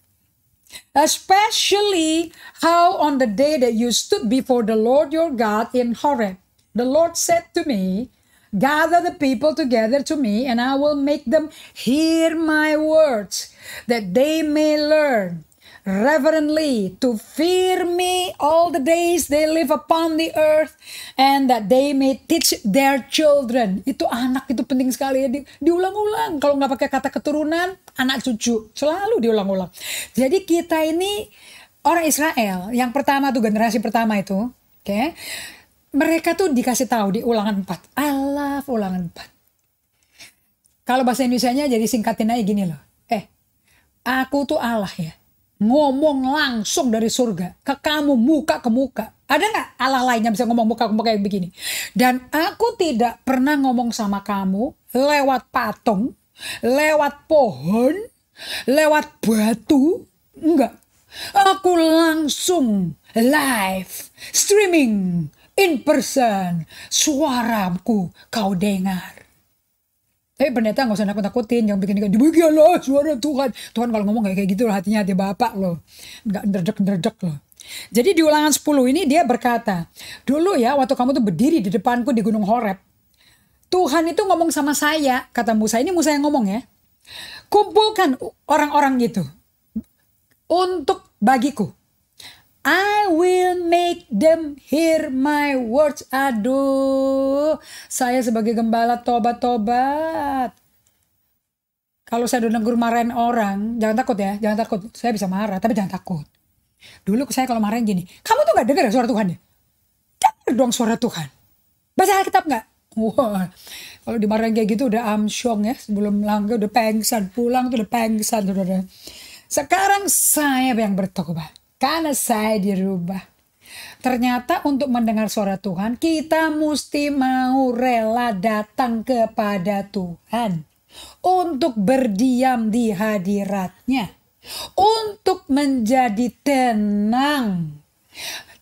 Especially how on the day that you stood before the Lord your God in Horeb, the Lord said to me, gather the people together to me, and I will make them hear my words, that they may learn reverently to fear me all the days they live upon the earth, and that they may teach their children. Itu anak itu penting sekali ya, diulang-ulang. Kalau nggak pakai kata keturunan, anak cucu selalu diulang-ulang. Jadi kita ini orang Israel yang pertama tuh, generasi pertama itu, oke? Mereka tuh dikasih tahu di Ulangan 4. I love Ulangan 4. Kalau bahasa Indonesianya jadi singkatin aja gini loh. Aku tuh Allah ya. Ngomong langsung dari surga ke kamu muka ke muka. Ada nggak Allah lain yang bisa ngomong muka ke muka kayak begini? Dan aku tidak pernah ngomong sama kamu lewat patung, lewat pohon, lewat batu. Enggak. Aku langsung live streaming in person. Suaraku kau dengar. Tapi pendeta nggak usah nakut-nakutin, jangan bikin demikianlah suara Tuhan. Tuhan kalau ngomong kayak gitu loh, hatinya hati Bapak loh. Nggak ndredeg-ndredeg loh. Jadi di Ulangan 10 ini dia berkata, dulu ya waktu kamu tuh berdiri di depanku di Gunung Horeb, Tuhan itu ngomong sama saya, kata Musa, ini Musa yang ngomong ya. Kumpulkan orang-orang gitu untuk bagiku. I will make them hear my words. Aduh, saya sebagai gembala tobat. Kalau saya udah negur marahin orang, jangan takut ya, jangan takut. Saya bisa marah, tapi jangan takut. Dulu saya kalau marahin gini, kamu tuh gak dengar suara Tuhan ya? Dengar dong suara Tuhan. Baca Alkitab gak? Wah, kalau dimarahin kayak gitu udah amsyong ya. Sebelum langkah udah pengsan, pulang tuh udah pengsan. Sekarang saya yang bertobat. Karena saya dirubah. Ternyata untuk mendengar suara Tuhan, kita mesti mau rela datang kepada Tuhan. Untuk berdiam di hadiratnya. Untuk menjadi tenang.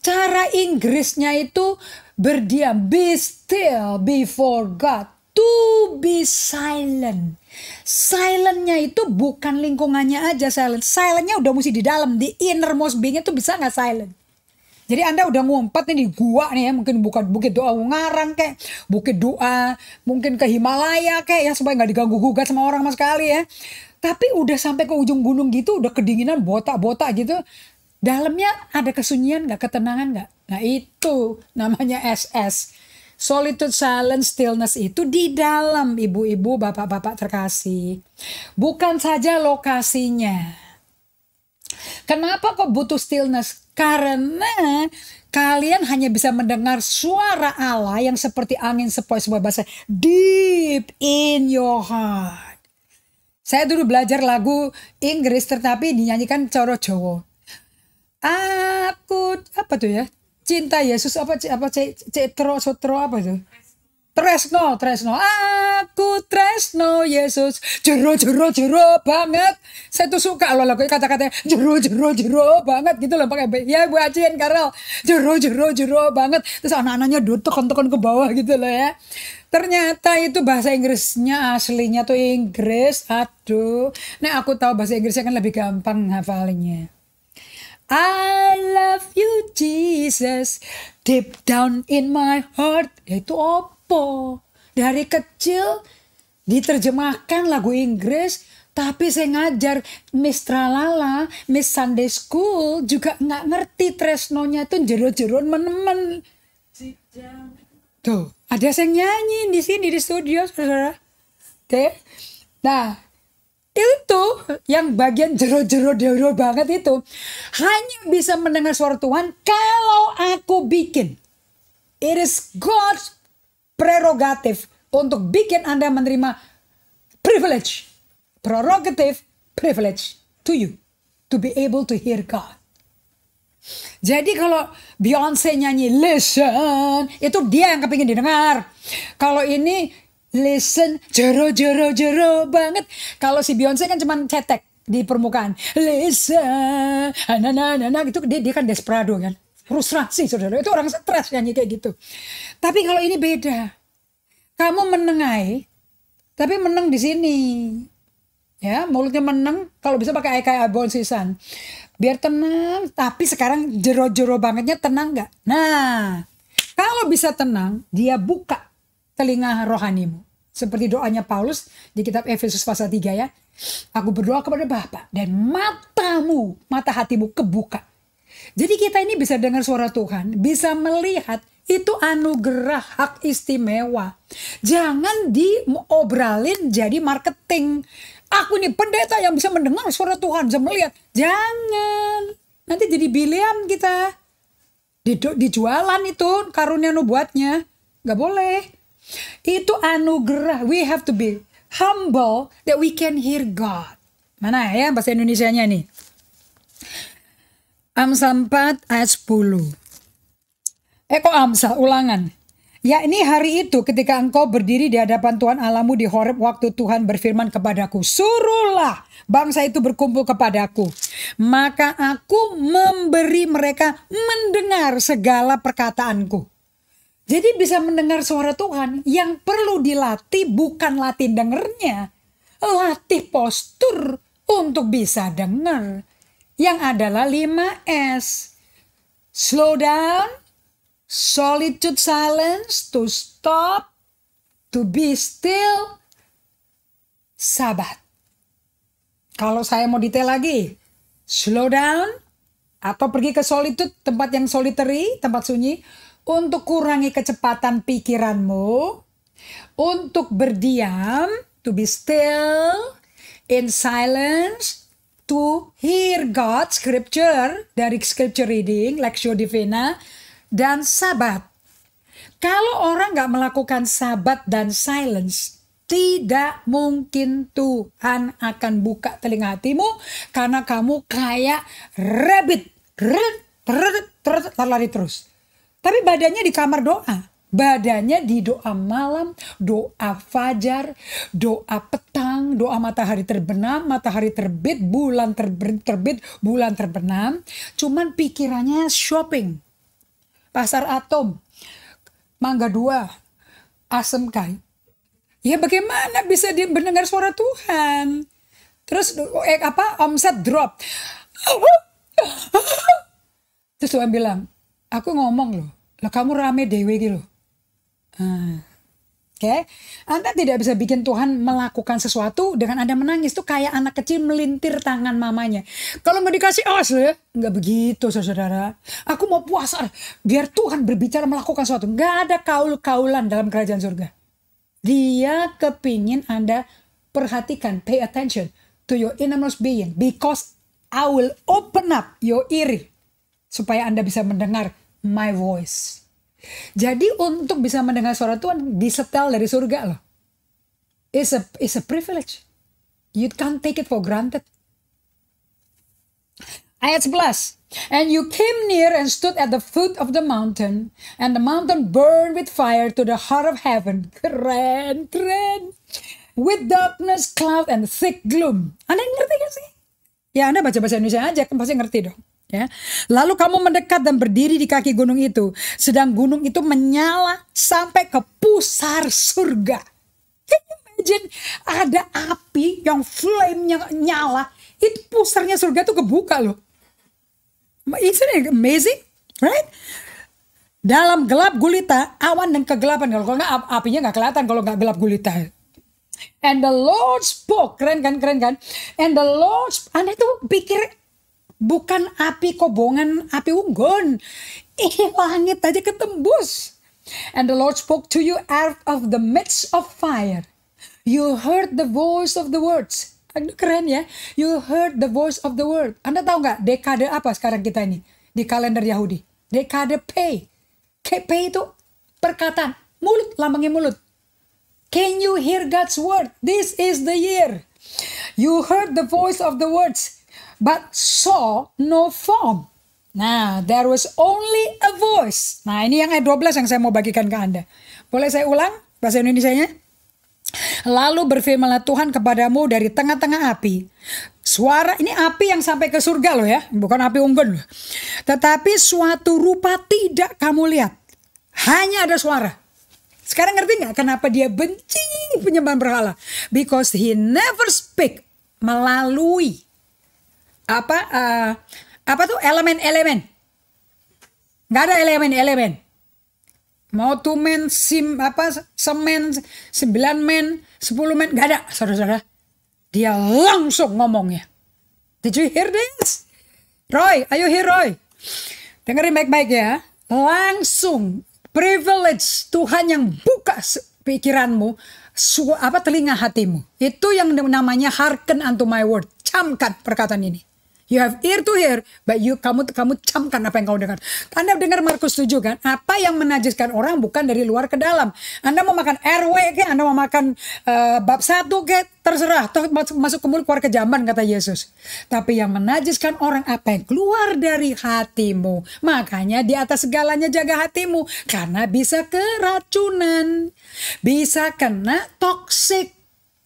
Cara Inggrisnya itu berdiam. Be still before God. To be silent. Silentnya itu bukan lingkungannya aja silent. Silentnya udah mesti di dalam. Di innermost beingnya tuh bisa gak silent. Jadi Anda udah ngumpet nih di gua nih ya. Mungkin bukan Bukit Doa Ungaran kayak. Bukit Doa. Mungkin ke Himalaya kayak ya. Supaya gak diganggu-gugat sama orang sama sekali ya. Tapi udah sampai ke ujung gunung gitu. Udah kedinginan botak-botak gitu. Dalamnya ada kesunyian gak? Ketenangan gak? Nah itu namanya SS. Solitude, silence, stillness itu di dalam ibu-ibu, bapak-bapak terkasih. Bukan saja lokasinya. Kenapa kok butuh stillness? Karena kalian hanya bisa mendengar suara Allah yang seperti angin sepoi-sepoi basah. Deep in your heart. Saya dulu belajar lagu Inggris tetapi dinyanyikan coro Jawa. Aku apa tuh ya? Cinta Yesus apa Cetro apa tuh? Tresno. Aku tresno Yesus. Jero banget. Saya tuh suka loh lagu kata-katanya jero banget gitu loh pakai ya Bu Acin Karel. Jero banget. Terus anak-anaknya tekan-tekan ke bawah gitu loh ya. Ternyata itu bahasa Inggrisnya aslinya tuh Inggris. Aduh. Nah aku tahu bahasa Inggrisnya kan lebih gampang hafalinnya. I love you Jesus deep down in my heart. Ya itu apa? Dari kecil diterjemahkan lagu Inggris. Tapi saya ngajar Miss Tralala, Miss Sunday School juga nggak ngerti tresnonya itu jero-jeron menemen. Tuh, ada yang nyanyi di sini di studio, saudara. Oke. Nah, itu yang bagian jero-jero banget itu hanya bisa mendengar suara Tuhan kalau aku bikin. It is God's prerogative untuk bikin Anda menerima privilege. Prerogative privilege to you to be able to hear God. Jadi kalau Beyonce nyanyi listen, itu dia yang kepingin didengar. Kalau ini listen, jero banget. Kalau si Beyonce kan cuma cetek di permukaan. Listen, gitu dia kan desperado kan. Frustrasi saudara, itu orang stres nyanyi kayak gitu. Tapi kalau ini beda. Kamu menengai, tapi meneng di sini. Ya, mulutnya meneng, kalau bisa pakai kayak Abon Sisan. Biar tenang, tapi sekarang jero bangetnya tenang gak? Nah, kalau bisa tenang, dia buka telinga rohanimu. Seperti doanya Paulus di kitab Efesus pasal 3 ya. Aku berdoa kepada Bapa dan mata hatimu kebuka. Jadi kita ini bisa dengar suara Tuhan, bisa melihat, itu anugerah hak istimewa. Jangan diobralin jadi marketing. Aku nih pendeta yang bisa mendengar suara Tuhan, bisa melihat. Jangan. Nanti jadi bilian kita. Dijualan itu karunia nubuatnya. Gak boleh. Itu anugerah. We have to be humble that we can hear God. Mana ya bahasa Indonesianya nih. Amsal 4 ayat 10. Kok Amsal ulangan. Ya ini hari itu ketika engkau berdiri di hadapan Tuhan Allahmu di Horeb waktu Tuhan berfirman kepadaku. Suruhlah bangsa itu berkumpul kepadaku. Maka aku memberi mereka mendengar segala perkataanku. Jadi bisa mendengar suara Tuhan. Yang perlu dilatih bukan latih dengernya. Latih postur untuk bisa dengar. Yang adalah 5S. Slow down, solitude silence, to stop, to be still, sabat. Kalau saya mau detail lagi, slow down, atau pergi ke solitude, tempat yang solitary, tempat sunyi, untuk kurangi kecepatan pikiranmu, untuk berdiam, to be still, in silence, to hear God, scripture, dari scripture reading, Lectio Divina, dan sabat. Kalau orang gak melakukan sabat dan silence, tidak mungkin Tuhan akan buka telinga hatimu, karena kamu kayak rabbit, lari terus. Tapi badannya di kamar doa. Badannya di doa malam, doa fajar, doa petang, doa matahari terbenam, matahari terbit, bulan terbit, bulan terbenam. Cuman pikirannya shopping. Pasar Atom, Mangga 2, Asmk. Ya bagaimana bisa mendengar suara Tuhan? Terus omset drop. Terus Tuhan bilang, aku ngomong loh, kamu rame dewe gitu loh. Oke, Anda tidak bisa bikin Tuhan melakukan sesuatu dengan Anda menangis. Itu kayak anak kecil melintir tangan mamanya. Kalau nggak dikasih awas loh ya, nggak begitu saudara. Aku mau puasa biar Tuhan berbicara melakukan sesuatu. Nggak ada kaul-kaulan dalam kerajaan surga. Dia kepingin Anda perhatikan, pay attention to your innermost being, because I will open up your ear supaya Anda bisa mendengar my voice. Jadi untuk bisa mendengar suara Tuhan disetel dari surga loh. It's a privilege. You can't take it for granted. Ayat 11. And you came near and stood at the foot of the mountain, and the mountain burned with fire to the heart of heaven. Keren. With darkness, cloud, and thick gloom. Anda ngerti gak sih? Ya Anda baca bahasa Indonesia aja, kan pasti ngerti dong. Ya. Lalu kamu mendekat dan berdiri di kaki gunung itu, sedang gunung itu menyala sampai ke pusar surga. Can you imagine ada api yang flame-nya nyala, itu pusarnya surga tuh kebuka loh. Isn't it amazing? Right? Dalam gelap gulita, awan dan kegelapan. Kalau nggak apinya nggak kelihatan kalau nggak gelap gulita. And the Lord spoke. Keren kan? And the Lord, Anda itu pikir bukan api kobongan, api unggun. Langit aja ketembus. And the Lord spoke to you out of the midst of fire. You heard the voice of the words. Keren ya. You heard the voice of the word. Anda tahu nggak dekade apa sekarang kita ini di kalender Yahudi? Dekade P. P itu perkataan. Mulut, lambangnya mulut. Can you hear God's word? This is the year. You heard the voice of the words, but saw no form. Nah, there was only a voice. Nah, ini yang ayat 12 yang saya mau bagikan ke Anda. Boleh saya ulang bahasa Indonesianya? Lalu berfirmanlah Tuhan kepadamu dari tengah-tengah api. Suara, ini api yang sampai ke surga loh ya. Bukan api unggun loh. Tetapi suatu rupa tidak kamu lihat. Hanya ada suara. Sekarang ngerti gak kenapa dia benci penyembahan berhala? Because he never speak melalui apa tuh elemen-elemen. Gak ada elemen-elemen. Mau 2 men, semen, 9 men, 10 men, gak ada, saudara-saudara. Dia langsung ngomongnya. Did you hear this? Roy, ayo hear Roy. Dengerin baik-baik ya. Langsung, privilege Tuhan yang buka pikiranmu, telinga hatimu. Itu yang namanya hearken unto my word. Camkan perkataan ini. You have ear to hear, but kamu camkan apa yang kau dengar. Anda dengar Markus 7 kan? Apa yang menajiskan orang bukan dari luar ke dalam. Anda mau makan RW ke, Anda mau makan bab 1 ke, terserah. Toh masuk ke mulut keluar ke jamban kata Yesus. Tapi yang menajiskan orang apa yang keluar dari hatimu. Makanya di atas segalanya jaga hatimu, karena bisa keracunan, bisa kena toksik,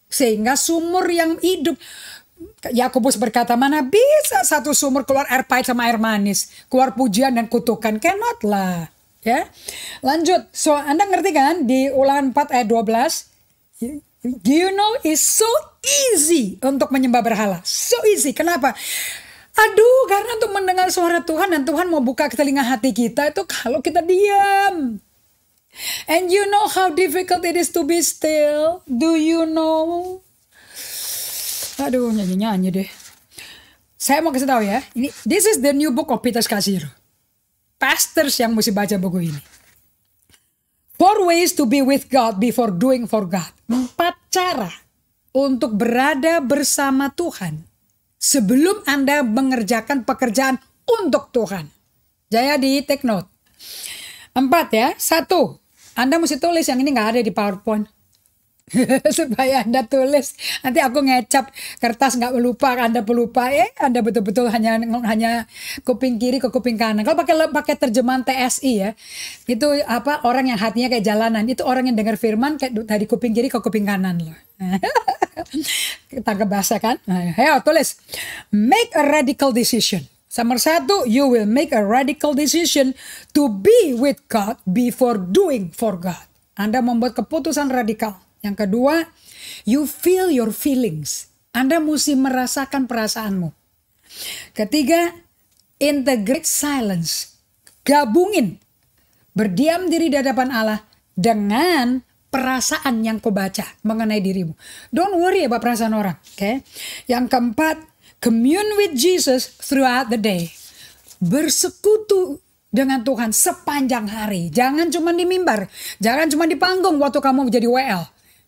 sehingga sumur yang hidup. Yakobus berkata, mana bisa satu sumur keluar air pahit sama air manis, keluar pujian dan kutukan? Cannot lah. Ya, lanjut. So, Anda ngerti kan di Ulangan 4 ayat 12? Do you know it's so easy untuk menyembah berhala. So easy. Kenapa? Aduh, karena untuk mendengar suara Tuhan dan Tuhan mau buka telinga hati kita itu kalau kita diam. And you know how difficult it is to be still? Do you know? Aduh, nyanyi-nyanyi deh. Saya mau kasih tahu ya. This is the new book of Peter Scazzero. Pastors yang mesti baca buku ini. 4 ways to be with God before doing for God. 4 cara untuk berada bersama Tuhan sebelum Anda mengerjakan pekerjaan untuk Tuhan. Jadi take note. 4 ya. 1. Anda mesti tulis, yang ini nggak ada di PowerPoint. Supaya Anda tulis. Nanti aku ngecap kertas nggak lupa, Anda pelupa. Anda betul-betul hanya kuping kiri ke kuping kanan. Kalau pakai terjemahan TSI ya, itu apa, orang yang hatinya kayak jalanan. Itu orang yang dengar firman kayak dari kuping kiri ke kuping kanan loh. Tangkap bahasa kan? Ayo tulis. Make a radical decision. Nomor 1, you will make a radical decision to be with God before doing for God. Anda membuat keputusan radikal. Yang kedua, you feel your feelings. Anda mesti merasakan perasaanmu. Ketiga, integrate silence. Gabungin. Berdiam diri di hadapan Allah dengan perasaan yang kau baca mengenai dirimu. Don't worry about perasaan orang. Okay? Yang keempat, commune with Jesus throughout the day. Bersekutu dengan Tuhan sepanjang hari. Jangan cuma di mimbar. Jangan cuma di panggung waktu kamu menjadi WL.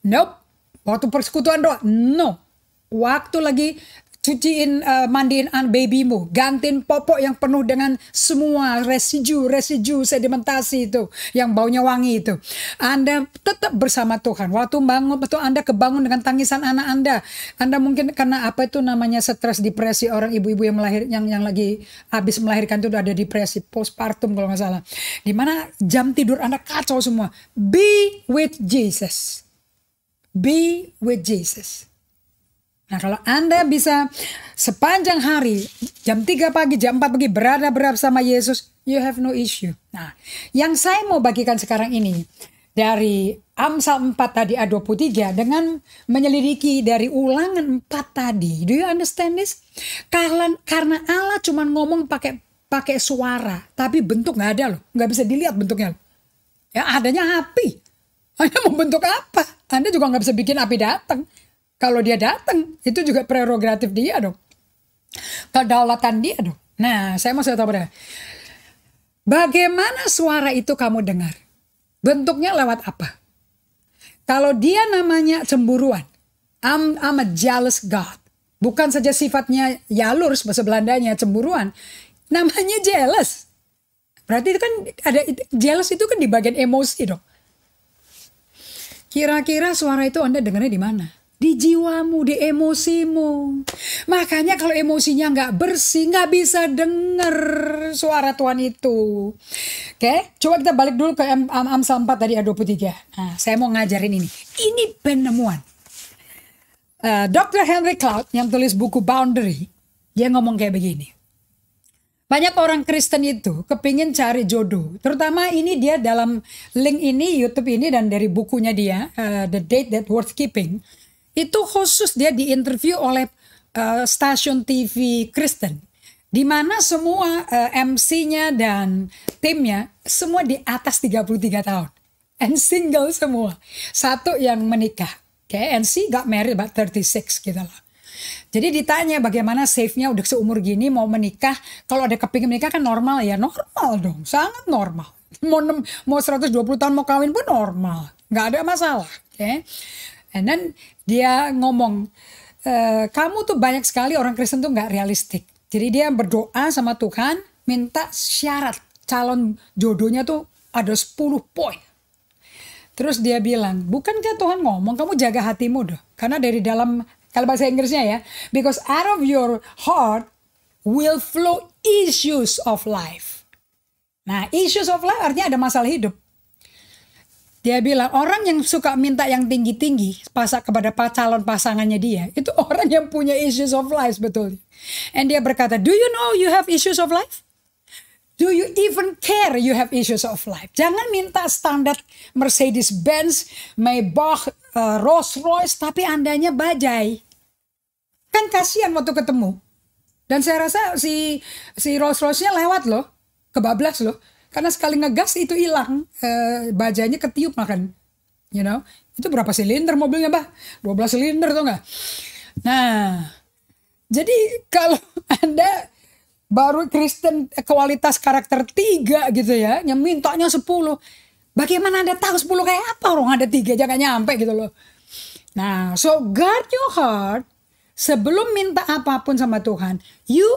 Nope. Waktu persekutuan doa. No. Waktu lagi cuciin, mandiin babymu. Gantiin popok yang penuh dengan semua residu sedimentasi itu. Yang baunya wangi itu. Anda tetap bersama Tuhan. Waktu bangun, betul Anda kebangun dengan tangisan anak Anda. Anda mungkin karena apa itu namanya stres, depresi. Orang ibu-ibu yang lagi habis melahirkan itu udah ada depresi. Postpartum kalau nggak salah. Dimana jam tidur Anda kacau semua. Be with Jesus. Be with Jesus. Nah, kalau Anda bisa sepanjang hari, jam 3 pagi, jam 4 pagi berada bersama Yesus, you have no issue. Nah, yang saya mau bagikan sekarang ini dari Amsal 4 tadi ayat 23 dengan menyelidiki dari Ulangan 4 tadi. Do you understand this? Karena Allah cuma ngomong pakai suara, tapi bentuk nggak ada loh, nggak bisa dilihat bentuknya. Ya adanya api. Anda mau bentuk apa? Anda juga nggak bisa bikin api datang. Kalau dia datang, itu juga prerogatif dia dong. Kedaulatan dia dong. Nah, saya mau tahu pada bagaimana suara itu kamu dengar? Bentuknya lewat apa? Kalau dia namanya cemburuan, I'm a jealous God. Bukan saja sifatnya yalurs, bahasa Belandanya cemburuan, namanya jealous. Berarti itu kan ada jealous itu kan di bagian emosi dong. Kira-kira suara itu Anda dengarnya di mana? Di jiwamu, di emosimu. Makanya kalau emosinya nggak bersih, nggak bisa dengar suara Tuhan itu. Oke, coba kita balik dulu ke Amsal 4 tadi ayat 23. Nah, saya mau ngajarin ini. Ini penemuan. Dr. Henry Cloud yang tulis buku Boundary, dia ngomong kayak begini. Banyak orang Kristen itu kepingin cari jodoh. Terutama ini dia dalam link ini, YouTube ini, dan dari bukunya dia, The Date That Worth Keeping. Itu khusus dia diinterview oleh stasiun TV Kristen. Di mana semua MC-nya dan timnya semua di atas 33 tahun. And single semua. Satu yang menikah. Okay, and she got married about 36 gitu loh. Jadi ditanya bagaimana safe-nya udah seumur gini mau menikah. Kalau ada kepingin menikah kan normal ya. Normal dong. Sangat normal. Mau 120 tahun mau kawin pun normal. Nggak ada masalah. Okay? And then dia ngomong. Kamu tuh banyak sekali orang Kristen tuh nggak realistik. Jadi dia berdoa sama Tuhan. Minta syarat calon jodohnya tuh ada 10 poin. Terus dia bilang. Bukankah Tuhan ngomong kamu jaga hatimu dong. Karena dari dalam. Kalau bahasa Inggrisnya ya, because out of your heart will flow issues of life. Nah, issues of life artinya ada masalah hidup. Dia bilang orang yang suka minta yang tinggi-tinggi kepada calon pasangannya dia, itu orang yang punya issues of life betul. And dia berkata, do you know you have issues of life? Do you even care you have issues of life? Jangan minta standar Mercedes-Benz, Maybach, Rolls Royce, tapi Andanya bajai. Kan kasihan waktu ketemu. Dan saya rasa si Rolls Royce-nya lewat loh, kebablas loh. Karena sekali ngegas itu hilang, bajanya ketiup makan. You know, itu berapa silinder mobilnya, Bah? 12 silinder tuh nggak? Nah, jadi kalau Anda baru Kristen kualitas karakter 3 gitu ya, yang mintanya 10. Bagaimana Anda tahu 10 kayak apa? Orang ada 3 jangan nyampe gitu loh. Nah, so guard your heart. Sebelum minta apapun sama Tuhan, you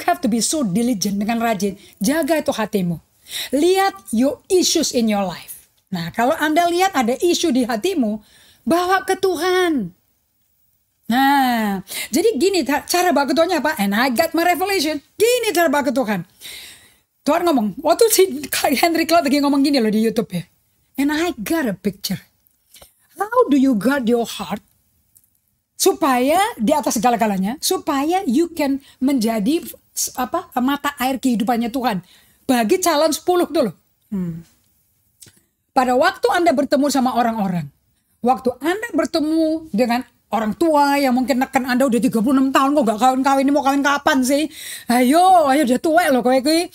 have to be so diligent, dengan rajin. Jaga itu hatimu. Lihat your issues in your life. Nah, kalau Anda lihat ada isu di hatimu, bawa ke Tuhan. Nah, jadi gini cara bawa ke Tuhannya apa? And I got my revelation. Gini cara bawa ke Tuhan. Tuhan ngomong, waktu si Henry Cloud lagi ngomong gini loh di YouTube ya. And I got a picture. How do you guard your heart? Supaya di atas segala-galanya, supaya you can menjadi mata air kehidupannya Tuhan. Bagi calon 10 dulu. Pada waktu Anda bertemu sama orang-orang, waktu Anda bertemu dengan orang tua yang mungkin neken Anda udah 36 tahun kok gak kawin-kawin, ini mau kawin kapan sih? Ayo udah tua loh kowe kuwi.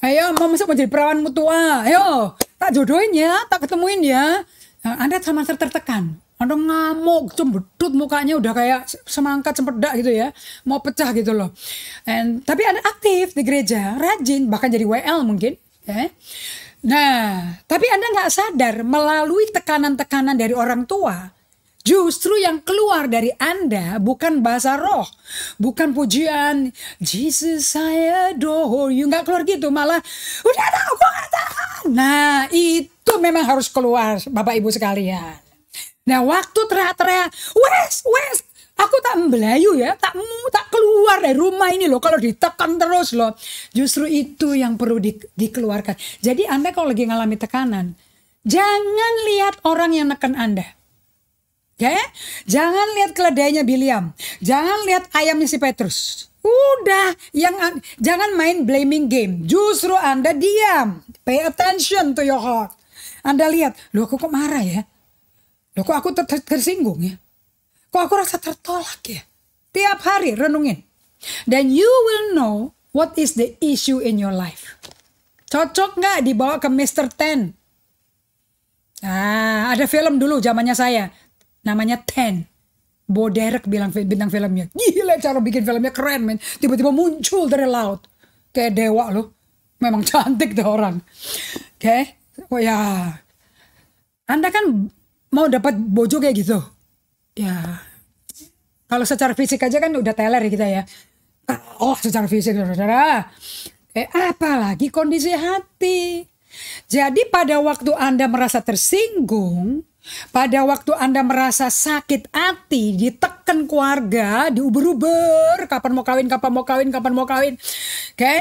Ayo mau masuk menjadi perawanmu tua. Ayo tak jodohin ya, tak ketemuin ya. Nah, Anda sama tertekan. Anda ngamuk, cembedut mukanya udah kayak semangka cempedak gitu ya. Mau pecah gitu loh. Tapi Anda aktif di gereja, rajin, bahkan jadi WL mungkin. Nah, tapi Anda nggak sadar melalui tekanan-tekanan dari orang tua, justru yang keluar dari Anda bukan bahasa roh, bukan pujian, Jesus I adore you, nggak keluar gitu, malah udah tahu gue nggak tahan. Nah, itu memang harus keluar, Bapak Ibu sekalian. Nah, waktu teriak-teriak, wes, aku tak membelayu ya, tak keluar dari rumah ini loh, kalau ditekan terus loh. Justru itu yang perlu dikeluarkan. Jadi Anda kalau lagi ngalami tekanan, jangan lihat orang yang neken Anda. Ya, jangan lihat keledainya Biliam, jangan lihat ayamnya si Petrus. Udah, jangan main blaming game. Justru Anda diam, pay attention to your heart. Anda lihat, loh aku kok marah ya? Loh kok aku tersinggung ya? Kok aku rasa tertolak ya? Tiap hari renungin. Dan you will know what is the issue in your life. Cocok nggak dibawa ke Mr. Ten? Ada film dulu zamannya saya. Namanya Ten. Bo Derek bintang filmnya. Gila cara bikin filmnya keren men. Tiba-tiba muncul dari laut. Kayak dewa loh. Memang cantik tuh orang. Oke. Oh ya. Anda kan mau dapat bojo kayak gitu. Ya. Kalau secara fisik aja kan udah teler kita ya. Oh secara fisik saudara. Apalagi kondisi hati. Jadi pada waktu Anda merasa tersinggung, pada waktu Anda merasa sakit hati, ditekan keluarga, diuber-uber, kapan mau kawin. Oke?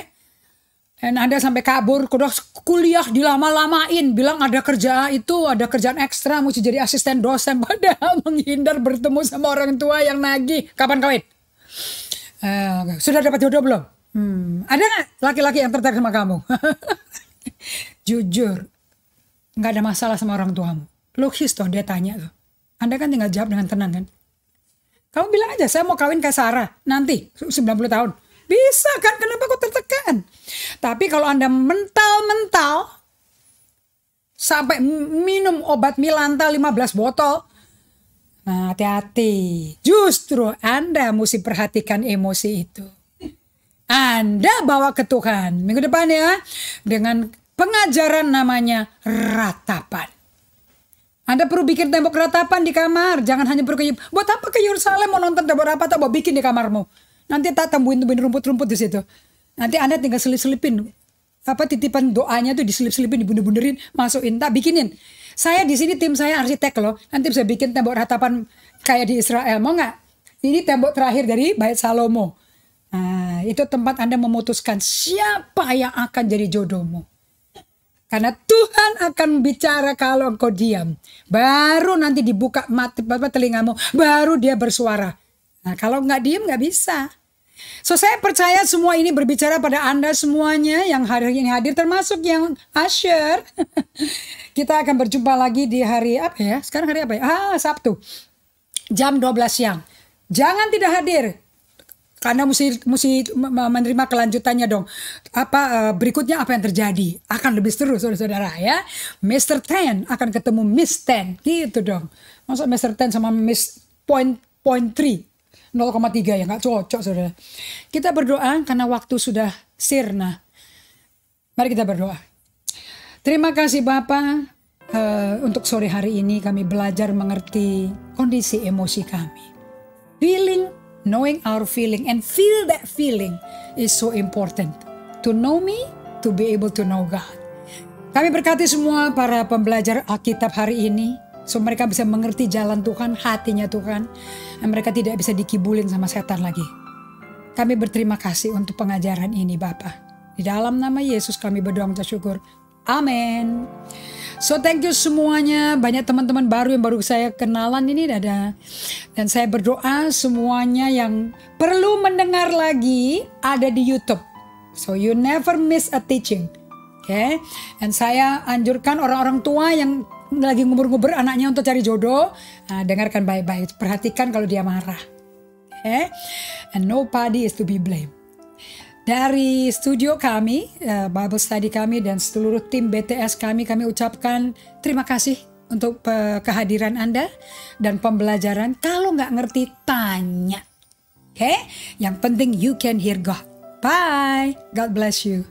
Dan Anda sampai kabur, udah kuliah dilama-lamain, bilang ada kerjaan ekstra, mesti jadi asisten dosen, padahal menghindar bertemu sama orang tua yang nagih, kapan kawin? Sudah dapat jodoh belum? Ada nggak laki-laki yang tertarik sama kamu? Jujur, nggak ada masalah sama orang tuamu. Logis toh dia tanya tuh. Anda kan tinggal jawab dengan tenang kan? Kamu bilang aja, saya mau kawin kayak Sarah, nanti 90 tahun. Bisa kan? Kenapa kok tertekan? Tapi kalau Anda mental sampai minum obat Milanta 15 botol, nah hati-hati. Justru Anda mesti perhatikan emosi itu. Anda bawa ke Tuhan minggu depan ya, dengan pengajaran namanya ratapan. Anda perlu bikin tembok ratapan di kamar. Jangan hanya pergi, buat apa ke Yerusalem mau nonton tembok ratapan, tak mau bikin di kamarmu. Nanti tak tumbuhin rumput-rumput di situ. Nanti Anda tinggal selip-selipin. Titipan doanya tuh diselip-selipin, dibunder-bunderin, masukin, tak bikinin. Saya di sini tim saya arsitek loh. Nanti bisa bikin tembok ratapan kayak di Israel. Mau nggak? Ini tembok terakhir dari Bait Salomo. Nah, itu tempat Anda memutuskan siapa yang akan jadi jodohmu. Karena Tuhan akan bicara kalau engkau diam. Baru nanti dibuka telingamu. Baru dia bersuara. Nah, kalau nggak diam nggak bisa. So saya percaya semua ini berbicara pada Anda semuanya yang hari ini hadir, termasuk yang Asher. Kita akan berjumpa lagi di hari apa ya? Sekarang hari apa ya? Sabtu. Jam 12 siang. Jangan tidak hadir. Karena mesti menerima kelanjutannya dong. Berikutnya apa yang terjadi? Akan lebih seru saudara-saudara ya. Mr. Ten akan ketemu Miss Ten. Gitu dong. Masa Mr. Ten sama Miss Point 3. 0,3 ya, nggak cocok saudara. Kita berdoa karena waktu sudah sirna. Mari kita berdoa. Terima kasih Bapa, untuk sore hari ini kami belajar mengerti kondisi emosi kami. Knowing our feeling and feel that feeling is so important. To know me, to be able to know God. Kami berkati semua para pembelajar Alkitab hari ini. So mereka bisa mengerti jalan Tuhan, hatinya Tuhan. Dan mereka tidak bisa dikibulin sama setan lagi. Kami berterima kasih untuk pengajaran ini Bapa. Di dalam nama Yesus kami berdoa dan syukur. Amin. So thank you semuanya. Banyak teman-teman baru yang baru saya kenalan ini ada. Dan saya berdoa semuanya yang perlu mendengar lagi ada di YouTube. So you never miss a teaching. Okay? Dan saya anjurkan orang-orang tua yang lagi ngubur-ngubur anaknya untuk cari jodoh, dengarkan baik-baik, perhatikan kalau dia marah. Okay? And nobody is to be blamed. Dari studio kami, Bible study kami dan seluruh tim BTS kami ucapkan terima kasih untuk kehadiran Anda dan pembelajaran. Kalau nggak ngerti, tanya. Okay? Yang penting you can hear God. Bye. God bless you.